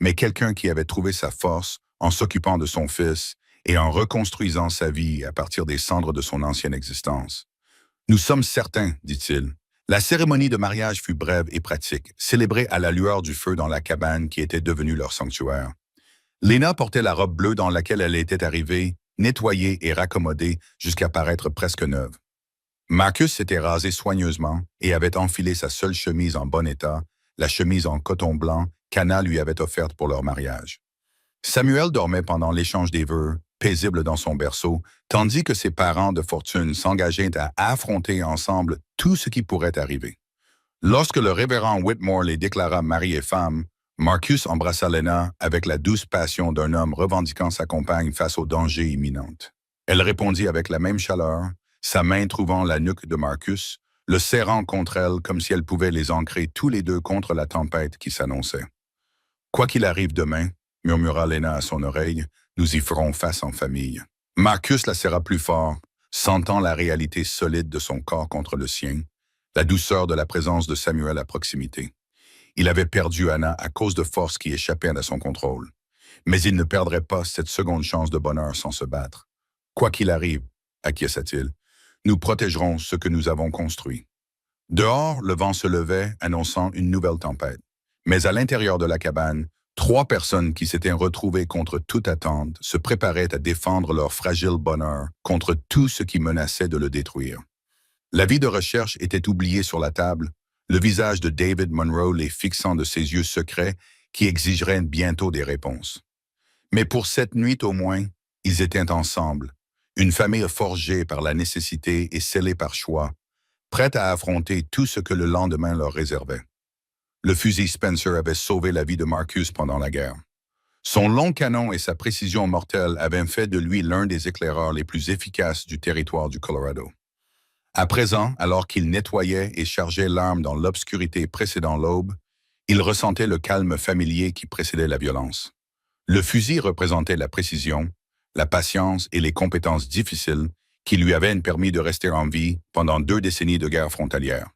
mais quelqu'un qui avait trouvé sa force en s'occupant de son fils et en reconstruisant sa vie à partir des cendres de son ancienne existence. « Nous sommes certains, dit-il. La cérémonie de mariage fut brève et pratique, célébrée à la lueur du feu dans la cabane qui était devenue leur sanctuaire. Lena portait la robe bleue dans laquelle elle était arrivée, nettoyée et raccommodée jusqu'à paraître presque neuve. Marcus s'était rasé soigneusement et avait enfilé sa seule chemise en bon état, la chemise en coton blanc qu'Anna lui avait offerte pour leur mariage. Samuel dormait pendant l'échange des vœux, paisible dans son berceau, tandis que ses parents de fortune s'engageaient à affronter ensemble tout ce qui pourrait arriver. Lorsque le révérend Whitmore les déclara mari et femme, Marcus embrassa Lena avec la douce passion d'un homme revendiquant sa compagne face au danger imminent. Elle répondit avec la même chaleur, sa main trouvant la nuque de Marcus, le serrant contre elle comme si elle pouvait les ancrer tous les deux contre la tempête qui s'annonçait. « Quoi qu'il arrive demain, murmura Lena à son oreille, nous y ferons face en famille. » Marcus la serra plus fort, sentant la réalité solide de son corps contre le sien, la douceur de la présence de Samuel à proximité. Il avait perdu Anna à cause de forces qui échappaient à son contrôle. Mais il ne perdrait pas cette seconde chance de bonheur sans se battre. « Quoi qu'il arrive, acquiesça-t-il, nous protégerons ce que nous avons construit. » Dehors, le vent se levait, annonçant une nouvelle tempête. Mais à l'intérieur de la cabane, 3 personnes qui s'étaient retrouvées contre toute attente se préparaient à défendre leur fragile bonheur contre tout ce qui menaçait de le détruire. L'avis de recherche était oublié sur la table, le visage de David Monroe les fixant de ses yeux secrets qui exigeraient bientôt des réponses. Mais pour cette nuit au moins, ils étaient ensemble, une famille forgée par la nécessité et scellée par choix, prête à affronter tout ce que le lendemain leur réservait. Le fusil Spencer avait sauvé la vie de Marcus pendant la guerre. Son long canon et sa précision mortelle avaient fait de lui l'un des éclaireurs les plus efficaces du territoire du Colorado. À présent, alors qu'il nettoyait et chargeait l'arme dans l'obscurité précédant l'aube, il ressentait le calme familier qui précédait la violence. Le fusil représentait la précision, la patience et les compétences difficiles qui lui avaient permis de rester en vie pendant 2 décennies de guerre frontalière.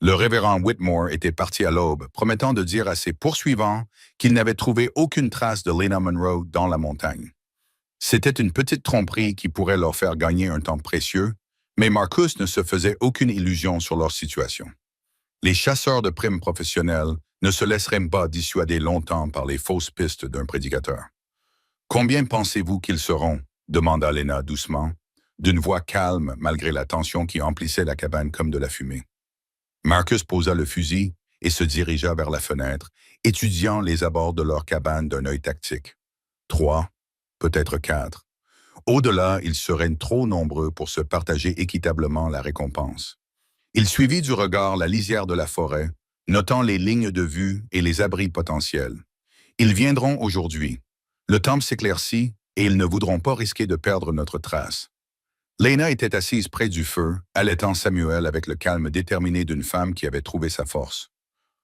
Le révérend Whitmore était parti à l'aube, promettant de dire à ses poursuivants qu'il n'avait trouvé aucune trace de Lena Monroe dans la montagne. C'était une petite tromperie qui pourrait leur faire gagner un temps précieux, mais Marcus ne se faisait aucune illusion sur leur situation. Les chasseurs de primes professionnels ne se laisseraient pas dissuader longtemps par les fausses pistes d'un prédicateur. « Combien pensez-vous qu'ils seront ?» demanda Lena doucement, d'une voix calme malgré la tension qui emplissait la cabane comme de la fumée. Marcus posa le fusil et se dirigea vers la fenêtre, étudiant les abords de leur cabane d'un œil tactique. 3, peut-être 4. Au-delà, ils seraient trop nombreux pour se partager équitablement la récompense. Il suivit du regard la lisière de la forêt, notant les lignes de vue et les abris potentiels. Ils viendront aujourd'hui. Le temps s'éclaircit et ils ne voudront pas risquer de perdre notre trace. Lena était assise près du feu, allaitant Samuel avec le calme déterminé d'une femme qui avait trouvé sa force.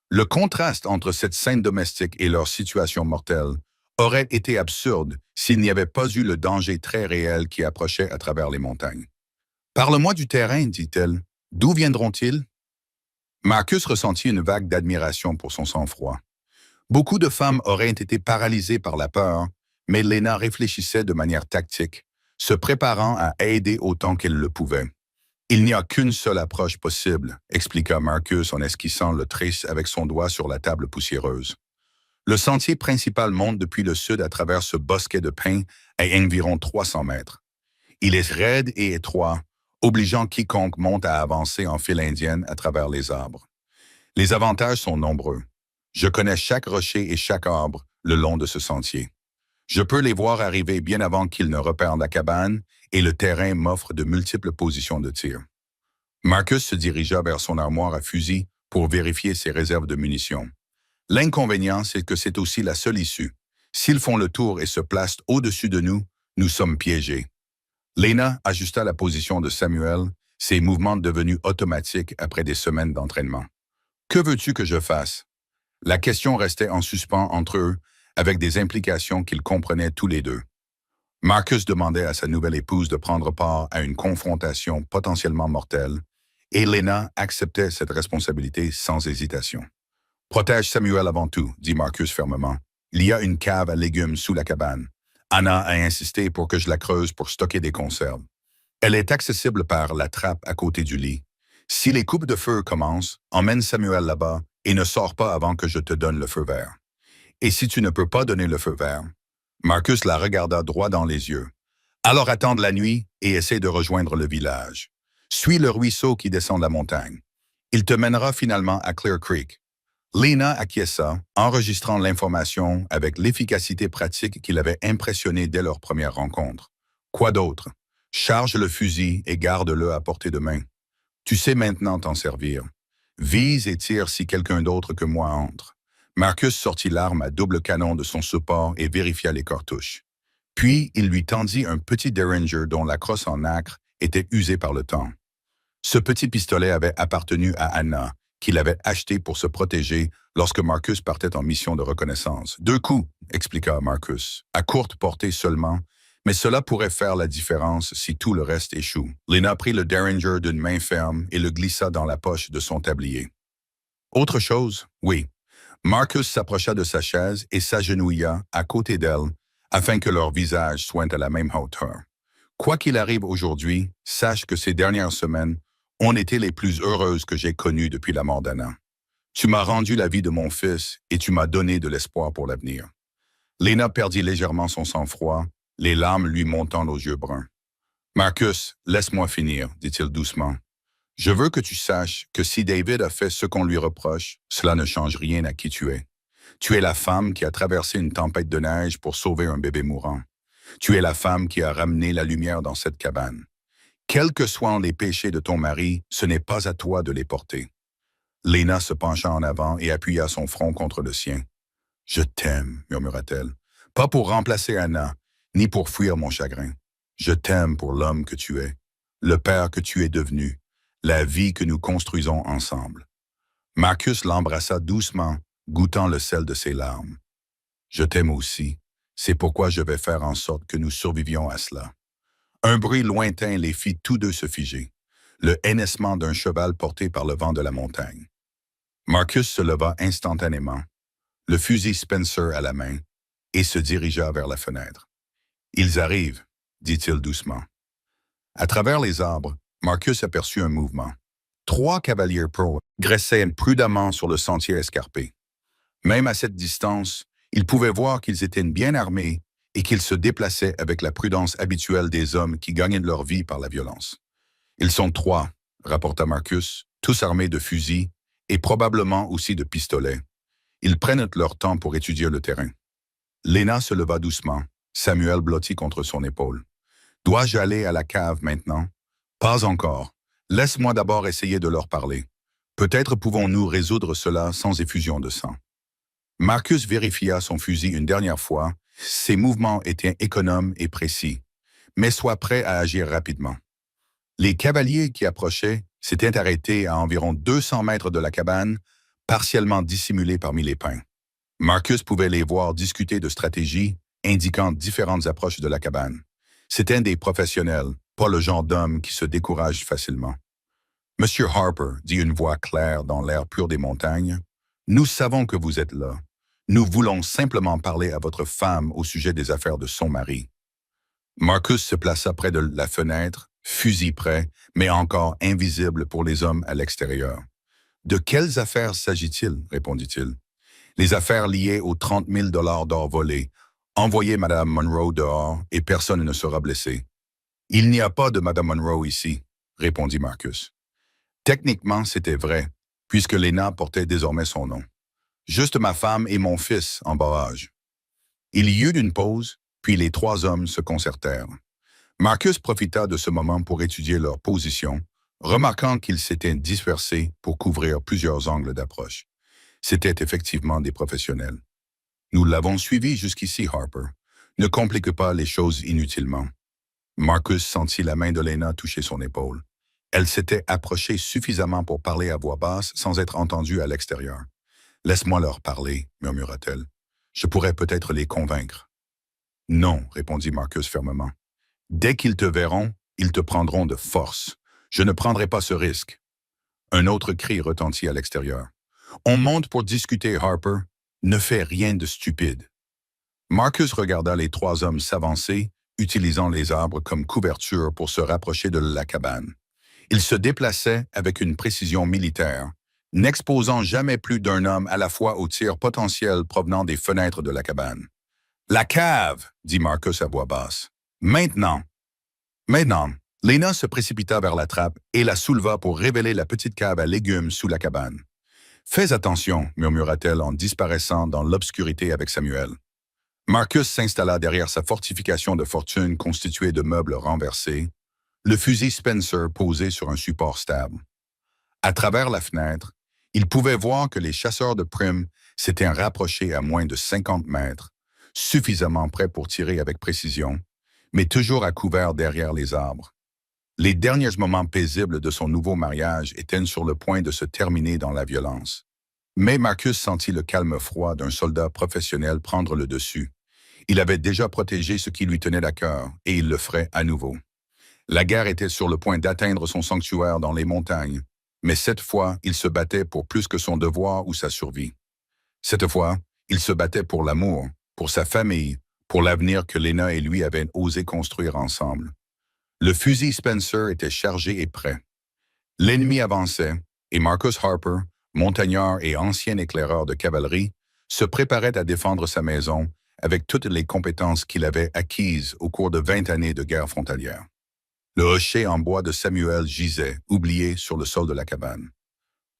Le contraste entre cette scène domestique et leur situation mortelle aurait été absurde s'il n'y avait pas eu le danger très réel qui approchait à travers les montagnes. « Parle-moi du terrain, dit-elle. D'où viendront-ils? » Marcus ressentit une vague d'admiration pour son sang-froid. Beaucoup de femmes auraient été paralysées par la peur, mais Lena réfléchissait de manière tactique, se préparant à aider autant qu'elle le pouvait. Il n'y a qu'une seule approche possible, expliqua Marcus en esquissant le trait avec son doigt sur la table poussiéreuse. Le sentier principal monte depuis le sud à travers ce bosquet de pins à environ 300 mètres. Il est raide et étroit, obligeant quiconque monte à avancer en file indienne à travers les arbres. Les avantages sont nombreux. Je connais chaque rocher et chaque arbre le long de ce sentier. Je peux les voir arriver bien avant qu'ils ne repèrent la cabane et le terrain m'offre de multiples positions de tir. Marcus se dirigea vers son armoire à fusils pour vérifier ses réserves de munitions. L'inconvénient, c'est que c'est aussi la seule issue. S'ils font le tour et se placent au-dessus de nous, nous sommes piégés. Lena ajusta la position de Samuel, ses mouvements devenus automatiques après des semaines d'entraînement. « Que veux-tu que je fasse ?» La question restait en suspens entre eux, avec des implications qu'ils comprenaient tous les deux. Marcus demandait à sa nouvelle épouse de prendre part à une confrontation potentiellement mortelle, et Lena acceptait cette responsabilité sans hésitation. « Protège Samuel avant tout, » dit Marcus fermement. « Il y a une cave à légumes sous la cabane. Anna a insisté pour que je la creuse pour stocker des conserves. Elle est accessible par la trappe à côté du lit. Si les coupes de feu commencent, emmène Samuel là-bas et ne sors pas avant que je te donne le feu vert. Et si tu ne peux pas donner le feu vert, » Marcus la regarda droit dans les yeux. « Alors attends la nuit et essaie de rejoindre le village. Suis le ruisseau qui descend la montagne. Il te mènera finalement à Clear Creek. » Lena acquiesça, enregistrant l'information avec l'efficacité pratique qui l'avait impressionné dès leur première rencontre. Quoi d'autre? Charge le fusil et garde-le à portée de main. Tu sais maintenant t'en servir. Vise et tire si quelqu'un d'autre que moi entre. Marcus sortit l'arme à double canon de son support et vérifia les cartouches. Puis, il lui tendit un petit Derringer dont la crosse en nacre était usée par le temps. Ce petit pistolet avait appartenu à Anna, qu'il avait acheté pour se protéger lorsque Marcus partait en mission de reconnaissance. « 2 coups, » expliqua Marcus, « à courte portée seulement, mais cela pourrait faire la différence si tout le reste échoue. » Lena prit le Derringer d'une main ferme et le glissa dans la poche de son tablier. « Autre chose? Oui. » Marcus s'approcha de sa chaise et s'agenouilla à côté d'elle afin que leurs visages soient à la même hauteur. « Quoi qu'il arrive aujourd'hui, sache que ces dernières semaines ont été les plus heureuses que j'ai connues depuis la mort d'Anna. Tu m'as rendu la vie de mon fils et tu m'as donné de l'espoir pour l'avenir. » Lena perdit légèrement son sang-froid, les larmes lui montant aux yeux bruns. « Marcus, laisse-moi finir, » dit-il doucement. « Je veux que tu saches que si David a fait ce qu'on lui reproche, cela ne change rien à qui tu es. Tu es la femme qui a traversé une tempête de neige pour sauver un bébé mourant. Tu es la femme qui a ramené la lumière dans cette cabane. Quels que soient les péchés de ton mari, ce n'est pas à toi de les porter. » Lena se pencha en avant et appuya son front contre le sien. « Je t'aime, » murmura-t-elle. « Pas pour remplacer Anna, ni pour fuir mon chagrin. Je t'aime pour l'homme que tu es, le père que tu es devenu, la vie que nous construisons ensemble. » Marcus l'embrassa doucement, goûtant le sel de ses larmes. « Je t'aime aussi. C'est pourquoi je vais faire en sorte que nous survivions à cela. » Un bruit lointain les fit tous deux se figer, le hennissement d'un cheval porté par le vent de la montagne. Marcus se leva instantanément, le fusil Spencer à la main, et se dirigea vers la fenêtre. « Ils arrivent, » dit-il doucement. À travers les arbres, Marcus aperçut un mouvement. 3 cavaliers progressaient prudemment sur le sentier escarpé. Même à cette distance, il pouvait voir qu'ils étaient bien armés et qu'ils se déplaçaient avec la prudence habituelle des hommes qui gagnent leur vie par la violence. « Ils sont 3, » rapporta Marcus, tous armés de fusils et probablement aussi de pistolets. Ils prennent leur temps pour étudier le terrain. Lena se leva doucement, Samuel blotti contre son épaule. « Dois-je aller à la cave maintenant? »« Pas encore. Laisse-moi d'abord essayer de leur parler. Peut-être pouvons-nous résoudre cela sans effusion de sang. » Marcus vérifia son fusil une dernière fois. Ses mouvements étaient économes et précis, mais sois prêt à agir rapidement. Les cavaliers qui approchaient s'étaient arrêtés à environ 200 mètres de la cabane, partiellement dissimulés parmi les pins. Marcus pouvait les voir discuter de stratégies, indiquant différentes approches de la cabane. C'étaient des professionnels, pas le genre d'homme qui se décourage facilement. « Monsieur Harper, » dit une voix claire dans l'air pur des montagnes, « nous savons que vous êtes là. Nous voulons simplement parler à votre femme au sujet des affaires de son mari. » Marcus se plaça près de la fenêtre, fusil prêt, mais encore invisible pour les hommes à l'extérieur. « De quelles affaires s'agit-il » répondit-il. « Les affaires liées aux 30 000 d'or volés. Envoyez Madame Monroe dehors et personne ne sera blessé. »« Il n'y a pas de Madame Monroe ici » répondit Marcus. Techniquement, c'était vrai, puisque Lena portait désormais son nom. Juste ma femme et mon fils en bas âge. Il y eut une pause, puis les trois hommes se concertèrent. Marcus profita de ce moment pour étudier leur position, remarquant qu'ils s'étaient dispersés pour couvrir plusieurs angles d'approche. C'étaient effectivement des professionnels. Nous l'avons suivi jusqu'ici, Harper. Ne complique pas les choses inutilement. Marcus sentit la main de Lena toucher son épaule. Elle s'était approchée suffisamment pour parler à voix basse sans être entendue à l'extérieur. « Laisse-moi leur parler, » murmura-t-elle. « Je pourrais peut-être les convaincre. »« Non, » répondit Marcus fermement. « Dès qu'ils te verront, ils te prendront de force. Je ne prendrai pas ce risque. » Un autre cri retentit à l'extérieur. « On monte pour discuter, Harper. Ne fais rien de stupide. » Marcus regarda les trois hommes s'avancer, utilisant les arbres comme couverture pour se rapprocher de la cabane. Ils se déplaçaient avec une précision militaire, n'exposant jamais plus d'un homme à la fois aux tirs potentiels provenant des fenêtres de la cabane. « La cave !» dit Marcus à voix basse. « Maintenant !» Maintenant, Lena se précipita vers la trappe et la souleva pour révéler la petite cave à légumes sous la cabane. « Fais attention » murmura-t-elle en disparaissant dans l'obscurité avec Samuel. Marcus s'installa derrière sa fortification de fortune constituée de meubles renversés, le fusil Spencer posé sur un support stable. À travers la fenêtre, il pouvait voir que les chasseurs de primes s'étaient rapprochés à moins de 50 mètres, suffisamment prêts pour tirer avec précision, mais toujours à couvert derrière les arbres. Les derniers moments paisibles de son nouveau mariage étaient sur le point de se terminer dans la violence. Mais Marcus sentit le calme froid d'un soldat professionnel prendre le dessus. Il avait déjà protégé ce qui lui tenait à cœur, et il le ferait à nouveau. La guerre était sur le point d'atteindre son sanctuaire dans les montagnes, mais cette fois, il se battait pour plus que son devoir ou sa survie. Cette fois, il se battait pour l'amour, pour sa famille, pour l'avenir que Lena et lui avaient osé construire ensemble. Le fusil Spencer était chargé et prêt. L'ennemi avançait, et Marcus Harper, montagnard et ancien éclaireur de cavalerie, se préparait à défendre sa maison avec toutes les compétences qu'il avait acquises au cours de 20 années de guerre frontalière. Le hochet en bois de Samuel gisait, oublié, sur le sol de la cabane.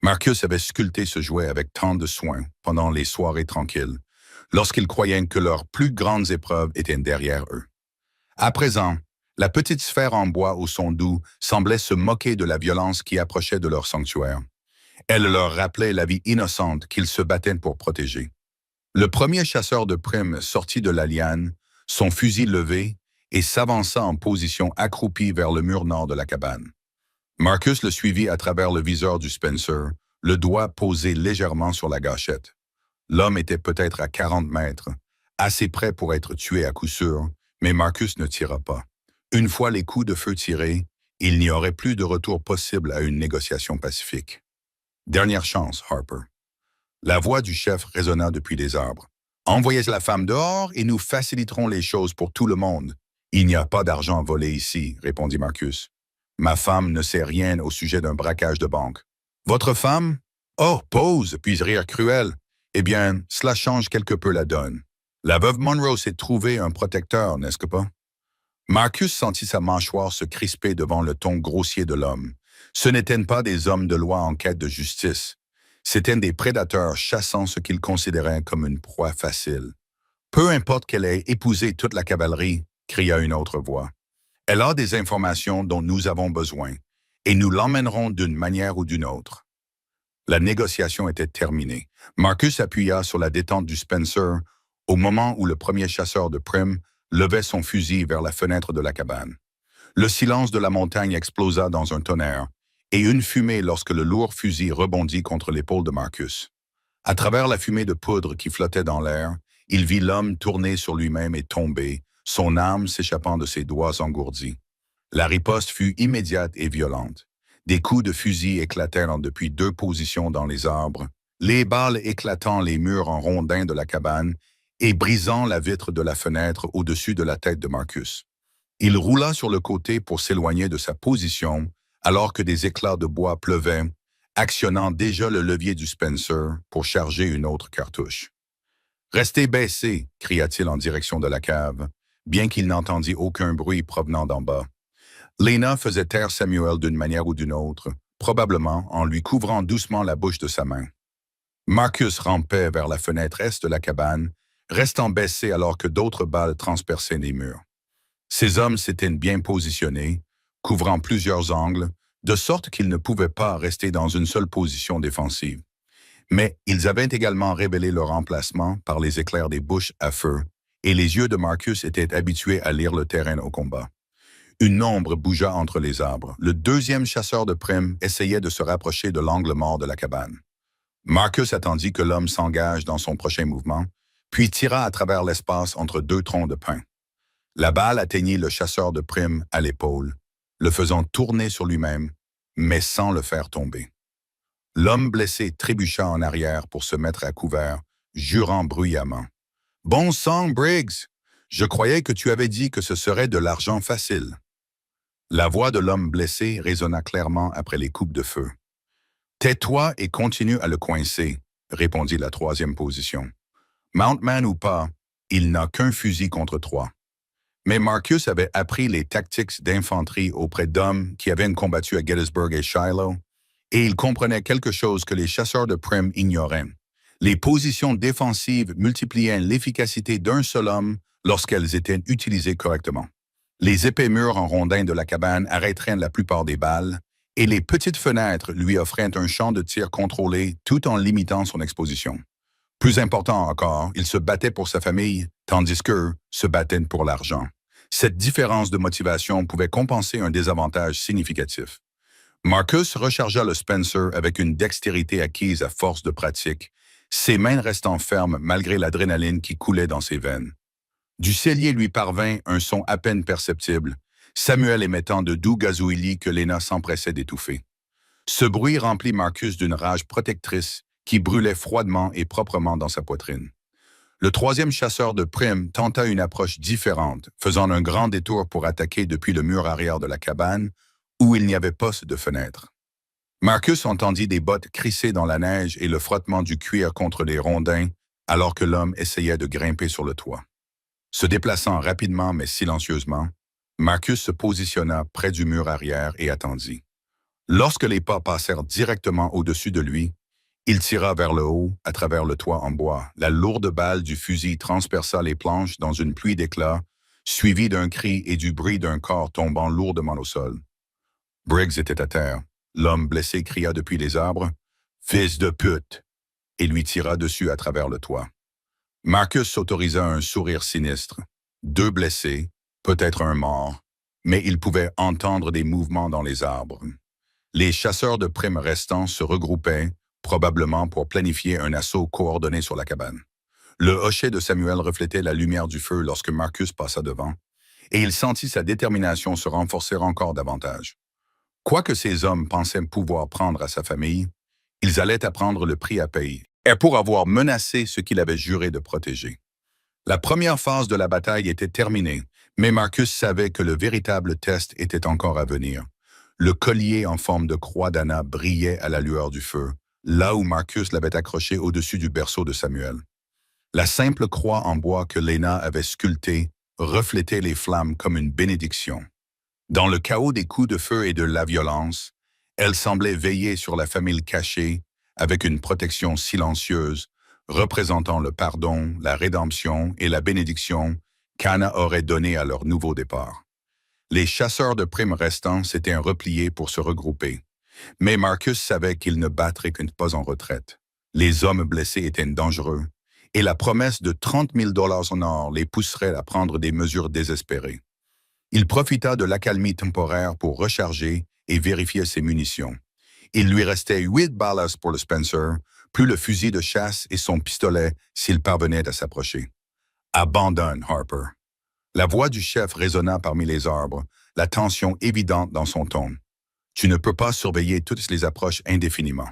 Marcus avait sculpté ce jouet avec tant de soin pendant les soirées tranquilles, lorsqu'ils croyaient que leurs plus grandes épreuves étaient derrière eux. À présent, la petite sphère en bois au son doux semblait se moquer de la violence qui approchait de leur sanctuaire. Elle leur rappelait la vie innocente qu'ils se battaient pour protéger. Le premier chasseur de primes sortit de la liane, son fusil levé, et s'avança en position accroupie vers le mur nord de la cabane. Marcus le suivit à travers le viseur du Spencer, le doigt posé légèrement sur la gâchette. L'homme était peut-être à 40 mètres, assez près pour être tué à coup sûr, mais Marcus ne tira pas. Une fois les coups de feu tirés, il n'y aurait plus de retour possible à une négociation pacifique. Dernière chance, Harper. La voix du chef résonna depuis les arbres. « Envoyez la femme dehors et nous faciliterons les choses pour tout le monde. »« Il n'y a pas d'argent volé ici, » répondit Marcus. « Ma femme ne sait rien au sujet d'un braquage de banque. »« Votre femme? Oh, pause, puis rire cruel. Eh bien, cela change quelque peu la donne. La veuve Monroe s'est trouvée un protecteur, n'est-ce que pas? » Marcus sentit sa mâchoire se crisper devant le ton grossier de l'homme. Ce n'étaient pas des hommes de loi en quête de justice. C'étaient des prédateurs chassant ce qu'ils considéraient comme une proie facile. « Peu importe qu'elle ait épousé toute la cavalerie, » cria une autre voix. « Elle a des informations dont nous avons besoin, et nous l'emmènerons d'une manière ou d'une autre. » La négociation était terminée. Marcus appuya sur la détente du Spencer au moment où le premier chasseur de primes levait son fusil vers la fenêtre de la cabane. Le silence de la montagne explosa dans un tonnerre, et une fumée lorsque le lourd fusil rebondit contre l'épaule de Marcus. À travers la fumée de poudre qui flottait dans l'air, il vit l'homme tourner sur lui-même et tomber, son âme s'échappant de ses doigts engourdis. La riposte fut immédiate et violente. Des coups de fusil éclatèrent depuis 2 positions dans les arbres, les balles éclatant les murs en rondins de la cabane et brisant la vitre de la fenêtre au-dessus de la tête de Marcus. Il roula sur le côté pour s'éloigner de sa position alors que des éclats de bois pleuvaient, actionnant déjà le levier du Spencer pour charger une autre cartouche. « Restez baissé !» cria-t-il en direction de la cave, bien qu'il n'entendît aucun bruit provenant d'en bas. Lena faisait taire Samuel d'une manière ou d'une autre, probablement en lui couvrant doucement la bouche de sa main. Marcus rampait vers la fenêtre est de la cabane, restant baissé alors que d'autres balles transperçaient les murs. Ces hommes s'étaient bien positionnés, couvrant plusieurs angles, de sorte qu'ils ne pouvaient pas rester dans une seule position défensive. Mais ils avaient également révélé leur emplacement par les éclairs des bouches à feu, et les yeux de Marcus étaient habitués à lire le terrain au combat. Une ombre bougea entre les arbres. Le deuxième chasseur de primes essayait de se rapprocher de l'angle mort de la cabane. Marcus attendit que l'homme s'engage dans son prochain mouvement, puis tira à travers l'espace entre deux troncs de pin. La balle atteignit le chasseur de primes à l'épaule, le faisant tourner sur lui-même, mais sans le faire tomber. L'homme blessé trébucha en arrière pour se mettre à couvert, jurant bruyamment. « Bon sang, Briggs! Je croyais que tu avais dit que ce serait de l'argent facile. » La voix de l'homme blessé résonna clairement après les coupes de feu. « Tais-toi et continue à le coincer, » répondit la troisième position. « Mountman ou pas, il n'a qu'un fusil contre trois. » Mais Marcus avait appris les tactiques d'infanterie auprès d'hommes qui avaient combattu à Gettysburg et Shiloh, et il comprenait quelque chose que les chasseurs de primes ignoraient. Les positions défensives multipliaient l'efficacité d'un seul homme lorsqu'elles étaient utilisées correctement. Les épais murs en rondins de la cabane arrêteraient la plupart des balles, et les petites fenêtres lui offraient un champ de tir contrôlé tout en limitant son exposition. Plus important encore, il se battait pour sa famille, tandis qu'eux se battaient pour l'argent. Cette différence de motivation pouvait compenser un désavantage significatif. Marcus rechargea le Spencer avec une dextérité acquise à force de pratique, ses mains restant fermes malgré l'adrénaline qui coulait dans ses veines. Du cellier lui parvint un son à peine perceptible, Samuel émettant de doux gazouillis que Lena s'empressait d'étouffer. Ce bruit remplit Marcus d'une rage protectrice qui brûlait froidement et proprement dans sa poitrine. Le troisième chasseur de primes tenta une approche différente, faisant un grand détour pour attaquer depuis le mur arrière de la cabane, où il n'y avait pas de fenêtre. Marcus entendit des bottes crisser dans la neige et le frottement du cuir contre les rondins, alors que l'homme essayait de grimper sur le toit. Se déplaçant rapidement mais silencieusement, Marcus se positionna près du mur arrière et attendit. Lorsque les pas passèrent directement au-dessus de lui, il tira vers le haut, à travers le toit en bois. La lourde balle du fusil transperça les planches dans une pluie d'éclats, suivie d'un cri et du bruit d'un corps tombant lourdement au sol. Briggs était à terre. L'homme blessé cria depuis les arbres « Fils de pute !» et lui tira dessus à travers le toit. Marcus s'autorisa un sourire sinistre. Deux blessés, peut-être un mort, mais il pouvait entendre des mouvements dans les arbres. Les chasseurs de primes restants se regroupaient, probablement pour planifier un assaut coordonné sur la cabane. Le hochet de Samuel reflétait la lumière du feu lorsque Marcus passa devant, et il sentit sa détermination se renforcer encore davantage. Quoique ces hommes pensaient pouvoir prendre à sa famille, ils allaient apprendre le prix à payer, et pour avoir menacé ce qu'il avait juré de protéger. La première phase de la bataille était terminée, mais Marcus savait que le véritable test était encore à venir. Le collier en forme de croix d'Anna brillait à la lueur du feu, là où Marcus l'avait accroché au-dessus du berceau de Samuel. La simple croix en bois que Lena avait sculptée reflétait les flammes comme une bénédiction. Dans le chaos des coups de feu et de la violence, elle semblait veiller sur la famille cachée avec une protection silencieuse, représentant le pardon, la rédemption et la bénédiction qu'Anna aurait donnée à leur nouveau départ. Les chasseurs de primes restants s'étaient repliés pour se regrouper, mais Marcus savait qu'ils ne battraient qu'une pas en retraite. Les hommes blessés étaient dangereux, et la promesse de 30 000 $ en or les pousserait à prendre des mesures désespérées. Il profita de l'accalmie temporaire pour recharger et vérifier ses munitions. Il lui restait 8 balles pour le Spencer, plus le fusil de chasse et son pistolet s'il parvenait à s'approcher. « Abandonne, Harper. » La voix du chef résonna parmi les arbres, la tension évidente dans son ton. « Tu ne peux pas surveiller toutes les approches indéfiniment. »«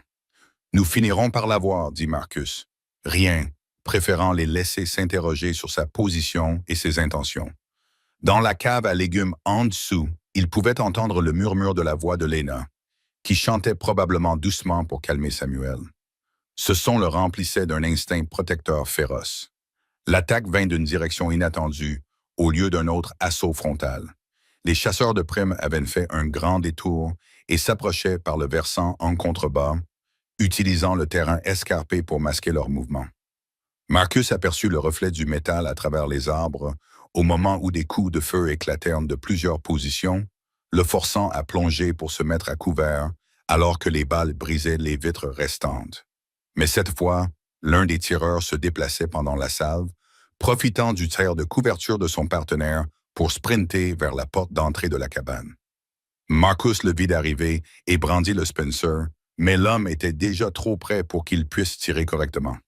Nous finirons par la voir, » dit Marcus. Rien, préférant les laisser s'interroger sur sa position et ses intentions. Dans la cave à légumes en dessous, il pouvait entendre le murmure de la voix de Lena, qui chantait probablement doucement pour calmer Samuel. Ce son le remplissait d'un instinct protecteur féroce. L'attaque vint d'une direction inattendue, au lieu d'un autre assaut frontal. Les chasseurs de primes avaient fait un grand détour et s'approchaient par le versant en contrebas, utilisant le terrain escarpé pour masquer leurs mouvements. Marcus aperçut le reflet du métal à travers les arbres au moment où des coups de feu éclatèrent de plusieurs positions, le forçant à plonger pour se mettre à couvert alors que les balles brisaient les vitres restantes. Mais cette fois, l'un des tireurs se déplaçait pendant la salve, profitant du tir de couverture de son partenaire pour sprinter vers la porte d'entrée de la cabane. Marcus le vit arriver et brandit le Spencer, mais l'homme était déjà trop près pour qu'il puisse tirer correctement.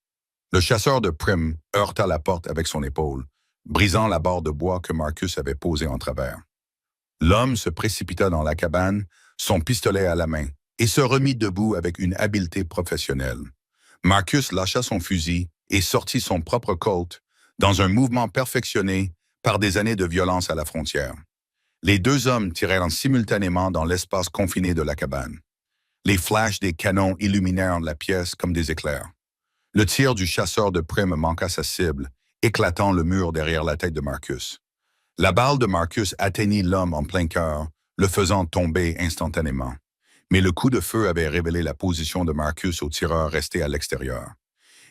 Le chasseur de primes heurta la porte avec son épaule, brisant la barre de bois que Marcus avait posée en travers. L'homme se précipita dans la cabane, son pistolet à la main, et se remit debout avec une habileté professionnelle. Marcus lâcha son fusil et sortit son propre Colt dans un mouvement perfectionné par des années de violence à la frontière. Les deux hommes tirèrent simultanément dans l'espace confiné de la cabane. Les flashs des canons illuminèrent la pièce comme des éclairs. Le tir du chasseur de primes manqua sa cible, éclatant le mur derrière la tête de Marcus. La balle de Marcus atteignit l'homme en plein cœur, le faisant tomber instantanément. Mais le coup de feu avait révélé la position de Marcus au tireur resté à l'extérieur.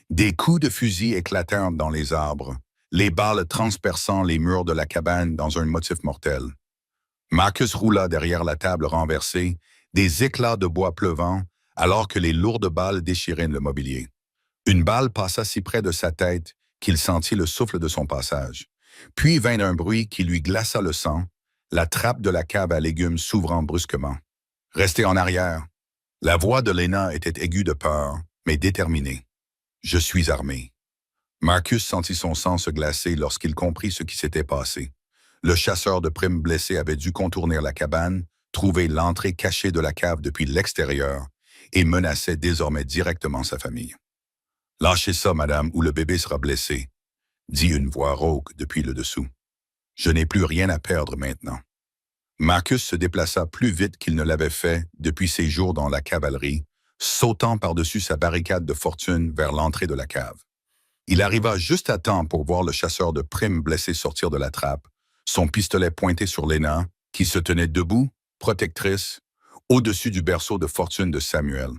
Des coups de fusil éclatèrent dans les arbres, les balles transperçant les murs de la cabane dans un motif mortel. Marcus roula derrière la table renversée, des éclats de bois pleuvant, alors que les lourdes balles déchiraient le mobilier. Une balle passa si près de sa tête qu'il sentit le souffle de son passage. Puis vint un bruit qui lui glaça le sang, la trappe de la cave à légumes s'ouvrant brusquement. « Restez en arrière !» La voix de Lena était aiguë de peur, mais déterminée. « Je suis armé. » Marcus sentit son sang se glacer lorsqu'il comprit ce qui s'était passé. Le chasseur de primes blessé avait dû contourner la cabane, trouver l'entrée cachée de la cave depuis l'extérieur et menaçait désormais directement sa famille. « Lâchez ça, madame, ou le bébé sera blessé, » dit une voix rauque depuis le dessous. « Je n'ai plus rien à perdre maintenant. » Marcus se déplaça plus vite qu'il ne l'avait fait depuis ses jours dans la cavalerie, sautant par-dessus sa barricade de fortune vers l'entrée de la cave. Il arriva juste à temps pour voir le chasseur de primes blessé sortir de la trappe, son pistolet pointé sur Lena, qui se tenait debout, protectrice, au-dessus du berceau de fortune de Samuel.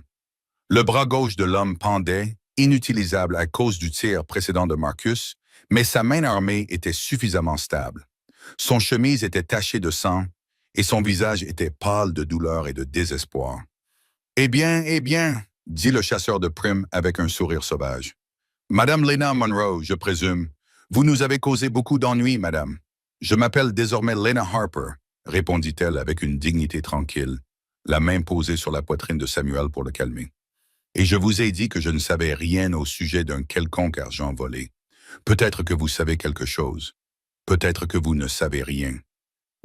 Le bras gauche de l'homme pendait, inutilisable à cause du tir précédent de Marcus, mais sa main armée était suffisamment stable. Son chemise était tachée de sang et son visage était pâle de douleur et de désespoir. « eh bien, » dit le chasseur de primes avec un sourire sauvage. « Madame Lena Monroe, je présume. Vous nous avez causé beaucoup d'ennuis, madame. Je m'appelle désormais Lena Harper, » répondit-elle avec une dignité tranquille, la main posée sur la poitrine de Samuel pour le calmer. « Et je vous ai dit que je ne savais rien au sujet d'un quelconque argent volé. Peut-être que vous savez quelque chose. Peut-être que vous ne savez rien.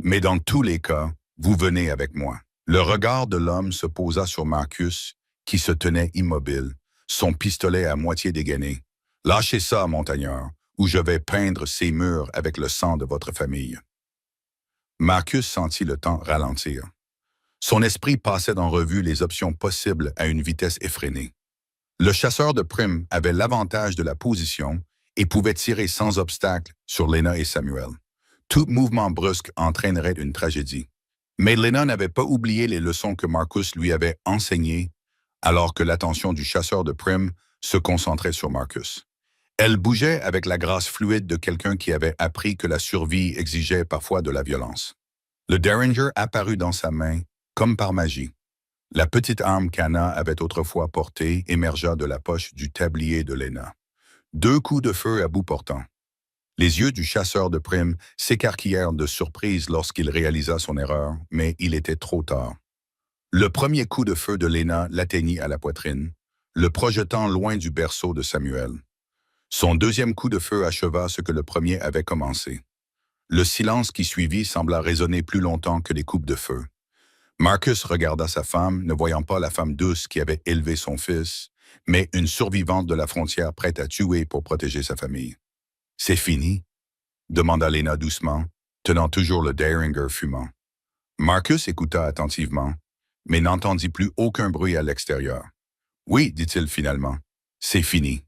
Mais dans tous les cas, vous venez avec moi. » Le regard de l'homme se posa sur Marcus, qui se tenait immobile, son pistolet à moitié dégainé. « Lâchez ça, montagnard, ou je vais peindre ces murs avec le sang de votre famille. » Marcus sentit le temps ralentir. Son esprit passait en revue les options possibles à une vitesse effrénée. Le chasseur de primes avait l'avantage de la position et pouvait tirer sans obstacle sur Lena et Samuel. Tout mouvement brusque entraînerait une tragédie. Mais Lena n'avait pas oublié les leçons que Marcus lui avait enseignées, alors que l'attention du chasseur de primes se concentrait sur Marcus. Elle bougeait avec la grâce fluide de quelqu'un qui avait appris que la survie exigeait parfois de la violence. Le Derringer apparut dans sa main, comme par magie. La petite arme qu'Anna avait autrefois portée émergea de la poche du tablier de Lena. 2 coups de feu à bout portant. Les yeux du chasseur de primes s'écarquillèrent de surprise lorsqu'il réalisa son erreur, mais il était trop tard. Le premier coup de feu de Lena l'atteignit à la poitrine, le projetant loin du berceau de Samuel. Son deuxième coup de feu acheva ce que le premier avait commencé. Le silence qui suivit sembla résonner plus longtemps que les coups de feu. Marcus regarda sa femme, ne voyant pas la femme douce qui avait élevé son fils, mais une survivante de la frontière prête à tuer pour protéger sa famille. « C'est fini ?» demanda Lena doucement, tenant toujours le Derringer fumant. Marcus écouta attentivement, mais n'entendit plus aucun bruit à l'extérieur. « Oui, dit-il finalement, c'est fini. »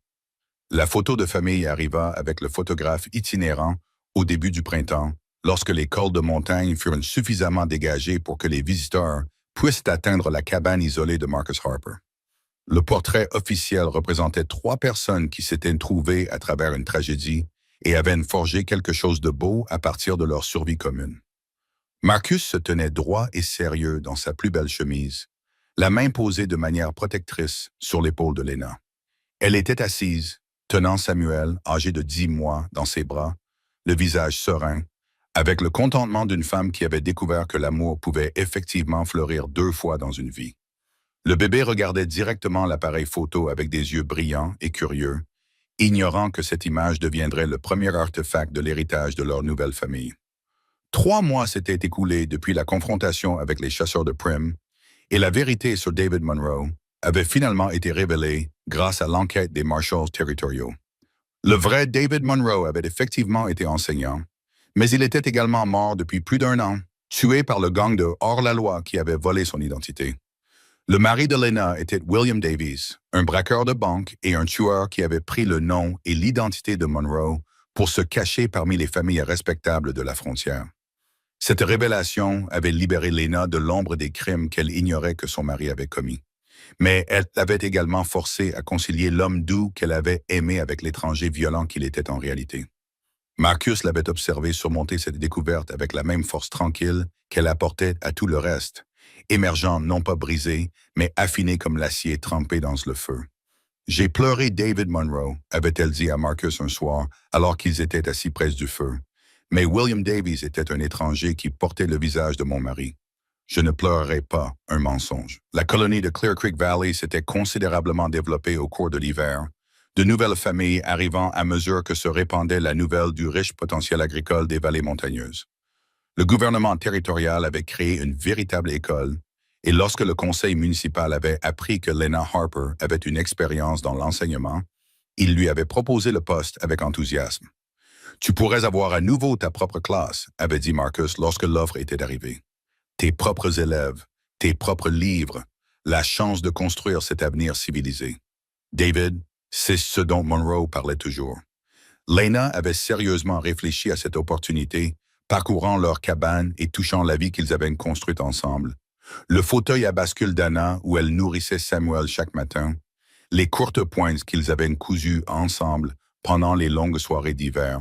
La photo de famille arriva avec le photographe itinérant au début du printemps, lorsque les cols de montagne furent suffisamment dégagés pour que les visiteurs puissent atteindre la cabane isolée de Marcus Harper. Le portrait officiel représentait 3 personnes qui s'étaient trouvées à travers une tragédie et avaient forgé quelque chose de beau à partir de leur survie commune. Marcus se tenait droit et sérieux dans sa plus belle chemise, la main posée de manière protectrice sur l'épaule de Lena. Elle était assise, tenant Samuel, âgé de 10 mois, dans ses bras, le visage serein, avec le contentement d'une femme qui avait découvert que l'amour pouvait effectivement fleurir 2 fois dans une vie. Le bébé regardait directement l'appareil photo avec des yeux brillants et curieux, ignorant que cette image deviendrait le premier artefact de l'héritage de leur nouvelle famille. 3 mois s'étaient écoulés depuis la confrontation avec les chasseurs de Prim, et la vérité sur David Monroe avait finalement été révélée grâce à l'enquête des marshals territoriaux. Le vrai David Monroe avait effectivement été enseignant, mais il était également mort depuis plus d'1 an, tué par le gang de hors-la-loi qui avait volé son identité. Le mari de Lena était William Davies, un braqueur de banque et un tueur qui avait pris le nom et l'identité de Monroe pour se cacher parmi les familles respectables de la frontière. Cette révélation avait libéré Lena de l'ombre des crimes qu'elle ignorait que son mari avait commis. Mais elle l'avait également forcé à concilier l'homme doux qu'elle avait aimé avec l'étranger violent qu'il était en réalité. Marcus l'avait observé surmonter cette découverte avec la même force tranquille qu'elle apportait à tout le reste, émergeant non pas brisé, mais affiné comme l'acier trempé dans le feu. « J'ai pleuré David Monroe », avait-elle dit à Marcus un soir, alors qu'ils étaient assis près du feu. Mais William Davies était un étranger qui portait le visage de mon mari. Je ne pleurerai pas, un mensonge. La colonie de Clear Creek Valley s'était considérablement développée au cours de l'hiver, de nouvelles familles arrivant à mesure que se répandait la nouvelle du riche potentiel agricole des vallées montagneuses. Le gouvernement territorial avait créé une véritable école, et lorsque le conseil municipal avait appris que Lena Harper avait une expérience dans l'enseignement, il lui avait proposé le poste avec enthousiasme. « Tu pourrais avoir à nouveau ta propre classe », avait dit Marcus lorsque l'offre était arrivée. « Tes propres élèves, tes propres livres, la chance de construire cet avenir civilisé. » David, c'est ce dont Monroe parlait toujours. Lena avait sérieusement réfléchi à cette opportunité, parcourant leur cabane et touchant la vie qu'ils avaient construite ensemble. Le fauteuil à bascule d'Anna où elle nourrissait Samuel chaque matin, les courtes pointes qu'ils avaient cousues ensemble pendant les longues soirées d'hiver,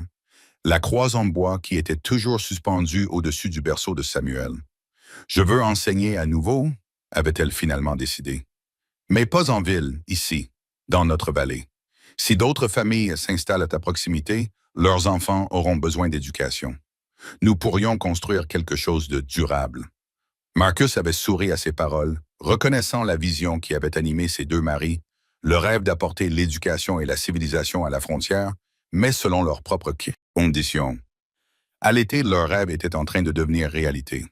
la croix en bois qui était toujours suspendue au-dessus du berceau de Samuel. « Je veux enseigner à nouveau », avait-elle finalement décidé. « Mais pas en ville, ici, dans notre vallée. Si d'autres familles s'installent à ta proximité, leurs enfants auront besoin d'éducation. Nous pourrions construire quelque chose de durable. » Marcus avait souri à ces paroles, reconnaissant la vision qui avait animé ses 2 maris, le rêve d'apporter l'éducation et la civilisation à la frontière, mais selon leurs propres conditions. À l'été, leur rêve était en train de devenir réalité.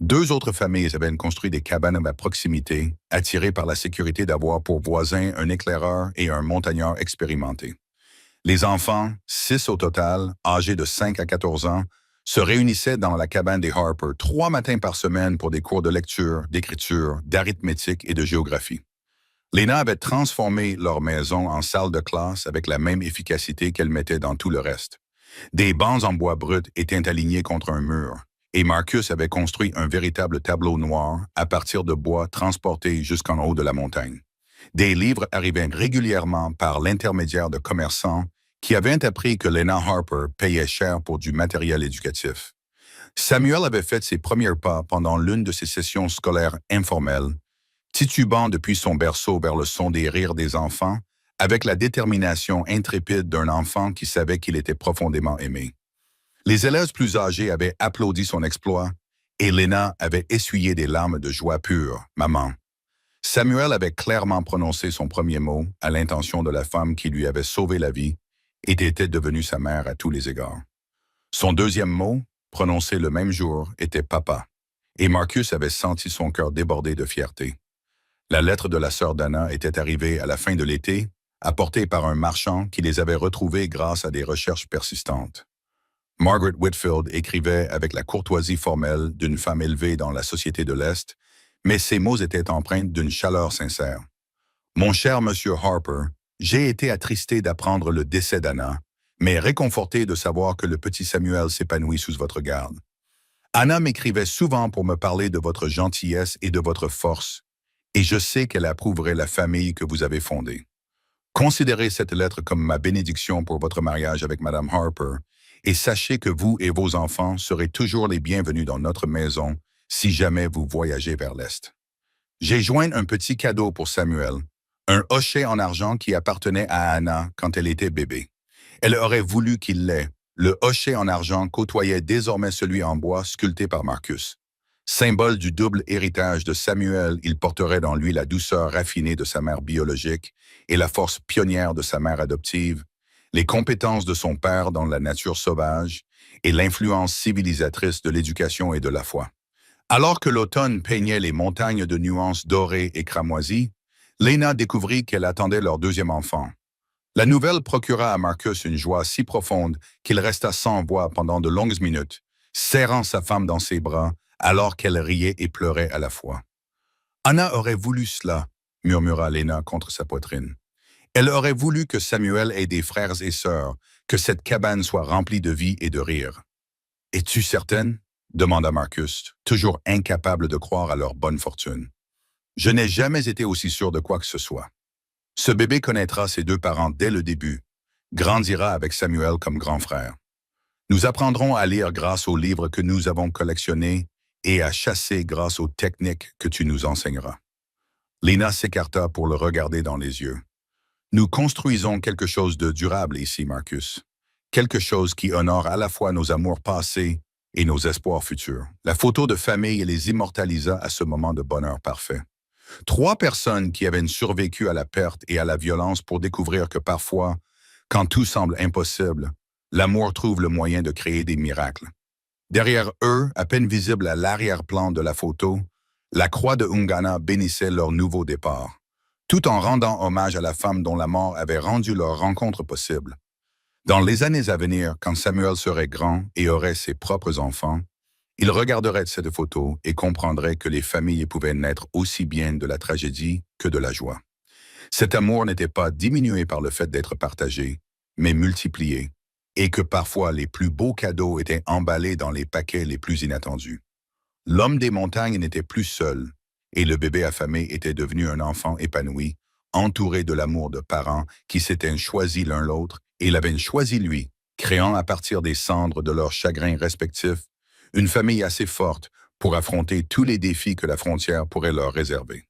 2 autres familles avaient construit des cabanes à proximité, attirées par la sécurité d'avoir pour voisins un éclaireur et un montagnard expérimenté. Les enfants, 6 au total, âgés de 5 à 14 ans, se réunissaient dans la cabane des Harper 3 matins par semaine pour des cours de lecture, d'écriture, d'arithmétique et de géographie. Lena avait transformé leur maison en salle de classe avec la même efficacité qu'elle mettait dans tout le reste. Des bancs en bois brut étaient alignés contre un mur, et Marcus avait construit un véritable tableau noir à partir de bois transporté jusqu'en haut de la montagne. Des livres arrivaient régulièrement par l'intermédiaire de commerçants qui avaient appris que Lena Harper payait cher pour du matériel éducatif. Samuel avait fait ses premiers pas pendant l'une de ses sessions scolaires informelles, titubant depuis son berceau vers le son des rires des enfants, avec la détermination intrépide d'un enfant qui savait qu'il était profondément aimé. Les élèves plus âgés avaient applaudi son exploit, et Lena avait essuyé des larmes de joie pure, « Maman ». Samuel avait clairement prononcé son premier mot à l'intention de la femme qui lui avait sauvé la vie et était devenue sa mère à tous les égards. Son deuxième mot, prononcé le même jour, était « Papa », et Marcus avait senti son cœur déborder de fierté. La lettre de la sœur d'Anna était arrivée à la fin de l'été, apportée par un marchand qui les avait retrouvés grâce à des recherches persistantes. Margaret Whitfield écrivait avec la courtoisie formelle d'une femme élevée dans la société de l'Est, mais ses mots étaient empreints d'une chaleur sincère. Mon cher monsieur Harper, j'ai été attristé d'apprendre le décès d'Anna, mais réconforté de savoir que le petit Samuel s'épanouit sous votre garde. Anna m'écrivait souvent pour me parler de votre gentillesse et de votre force, et je sais qu'elle approuverait la famille que vous avez fondée. Considérez cette lettre comme ma bénédiction pour votre mariage avec Madame Harper, et sachez que vous et vos enfants serez toujours les bienvenus dans notre maison si jamais vous voyagez vers l'Est. J'ai joint un petit cadeau pour Samuel, un hochet en argent qui appartenait à Anna quand elle était bébé. Elle aurait voulu qu'il l'ait. Le hochet en argent côtoyait désormais celui en bois sculpté par Marcus. Symbole du double héritage de Samuel, il porterait dans lui la douceur raffinée de sa mère biologique et la force pionnière de sa mère adoptive, les compétences de son père dans la nature sauvage et l'influence civilisatrice de l'éducation et de la foi. Alors que l'automne peignait les montagnes de nuances dorées et cramoisies, Lena découvrit qu'elle attendait leur deuxième enfant. La nouvelle procura à Marcus une joie si profonde qu'il resta sans voix pendant de longues minutes, serrant sa femme dans ses bras alors qu'elle riait et pleurait à la fois. Anna aurait voulu cela, murmura Lena contre sa poitrine. Elle aurait voulu que Samuel ait des frères et sœurs, que cette cabane soit remplie de vie et de rire. « Es-tu certaine ?» demanda Marcus, toujours incapable de croire à leur bonne fortune. « Je n'ai jamais été aussi sûr de quoi que ce soit. Ce bébé connaîtra ses deux parents dès le début, grandira avec Samuel comme grand frère. Nous apprendrons à lire grâce aux livres que nous avons collectionnés et à chasser grâce aux techniques que tu nous enseigneras. » Lena s'écarta pour le regarder dans les yeux. « Nous construisons quelque chose de durable ici, Marcus. Quelque chose qui honore à la fois nos amours passés et nos espoirs futurs. » La photo de famille les immortalisa à ce moment de bonheur parfait. 3 personnes qui avaient survécu à la perte et à la violence pour découvrir que parfois, quand tout semble impossible, l'amour trouve le moyen de créer des miracles. Derrière eux, à peine visible à l'arrière-plan de la photo, la croix de Ungana bénissait leur nouveau départ, tout en rendant hommage à la femme dont la mort avait rendu leur rencontre possible. Dans les années à venir, quand Samuel serait grand et aurait ses propres enfants, il regarderait cette photo et comprendrait que les familles pouvaient naître aussi bien de la tragédie que de la joie. Cet amour n'était pas diminué par le fait d'être partagé, mais multiplié, et que parfois les plus beaux cadeaux étaient emballés dans les paquets les plus inattendus. L'homme des montagnes n'était plus seul, et le bébé affamé était devenu un enfant épanoui, entouré de l'amour de parents qui s'étaient choisis l'un l'autre et l'avaient choisi lui, créant à partir des cendres de leurs chagrins respectifs une famille assez forte pour affronter tous les défis que la frontière pourrait leur réserver.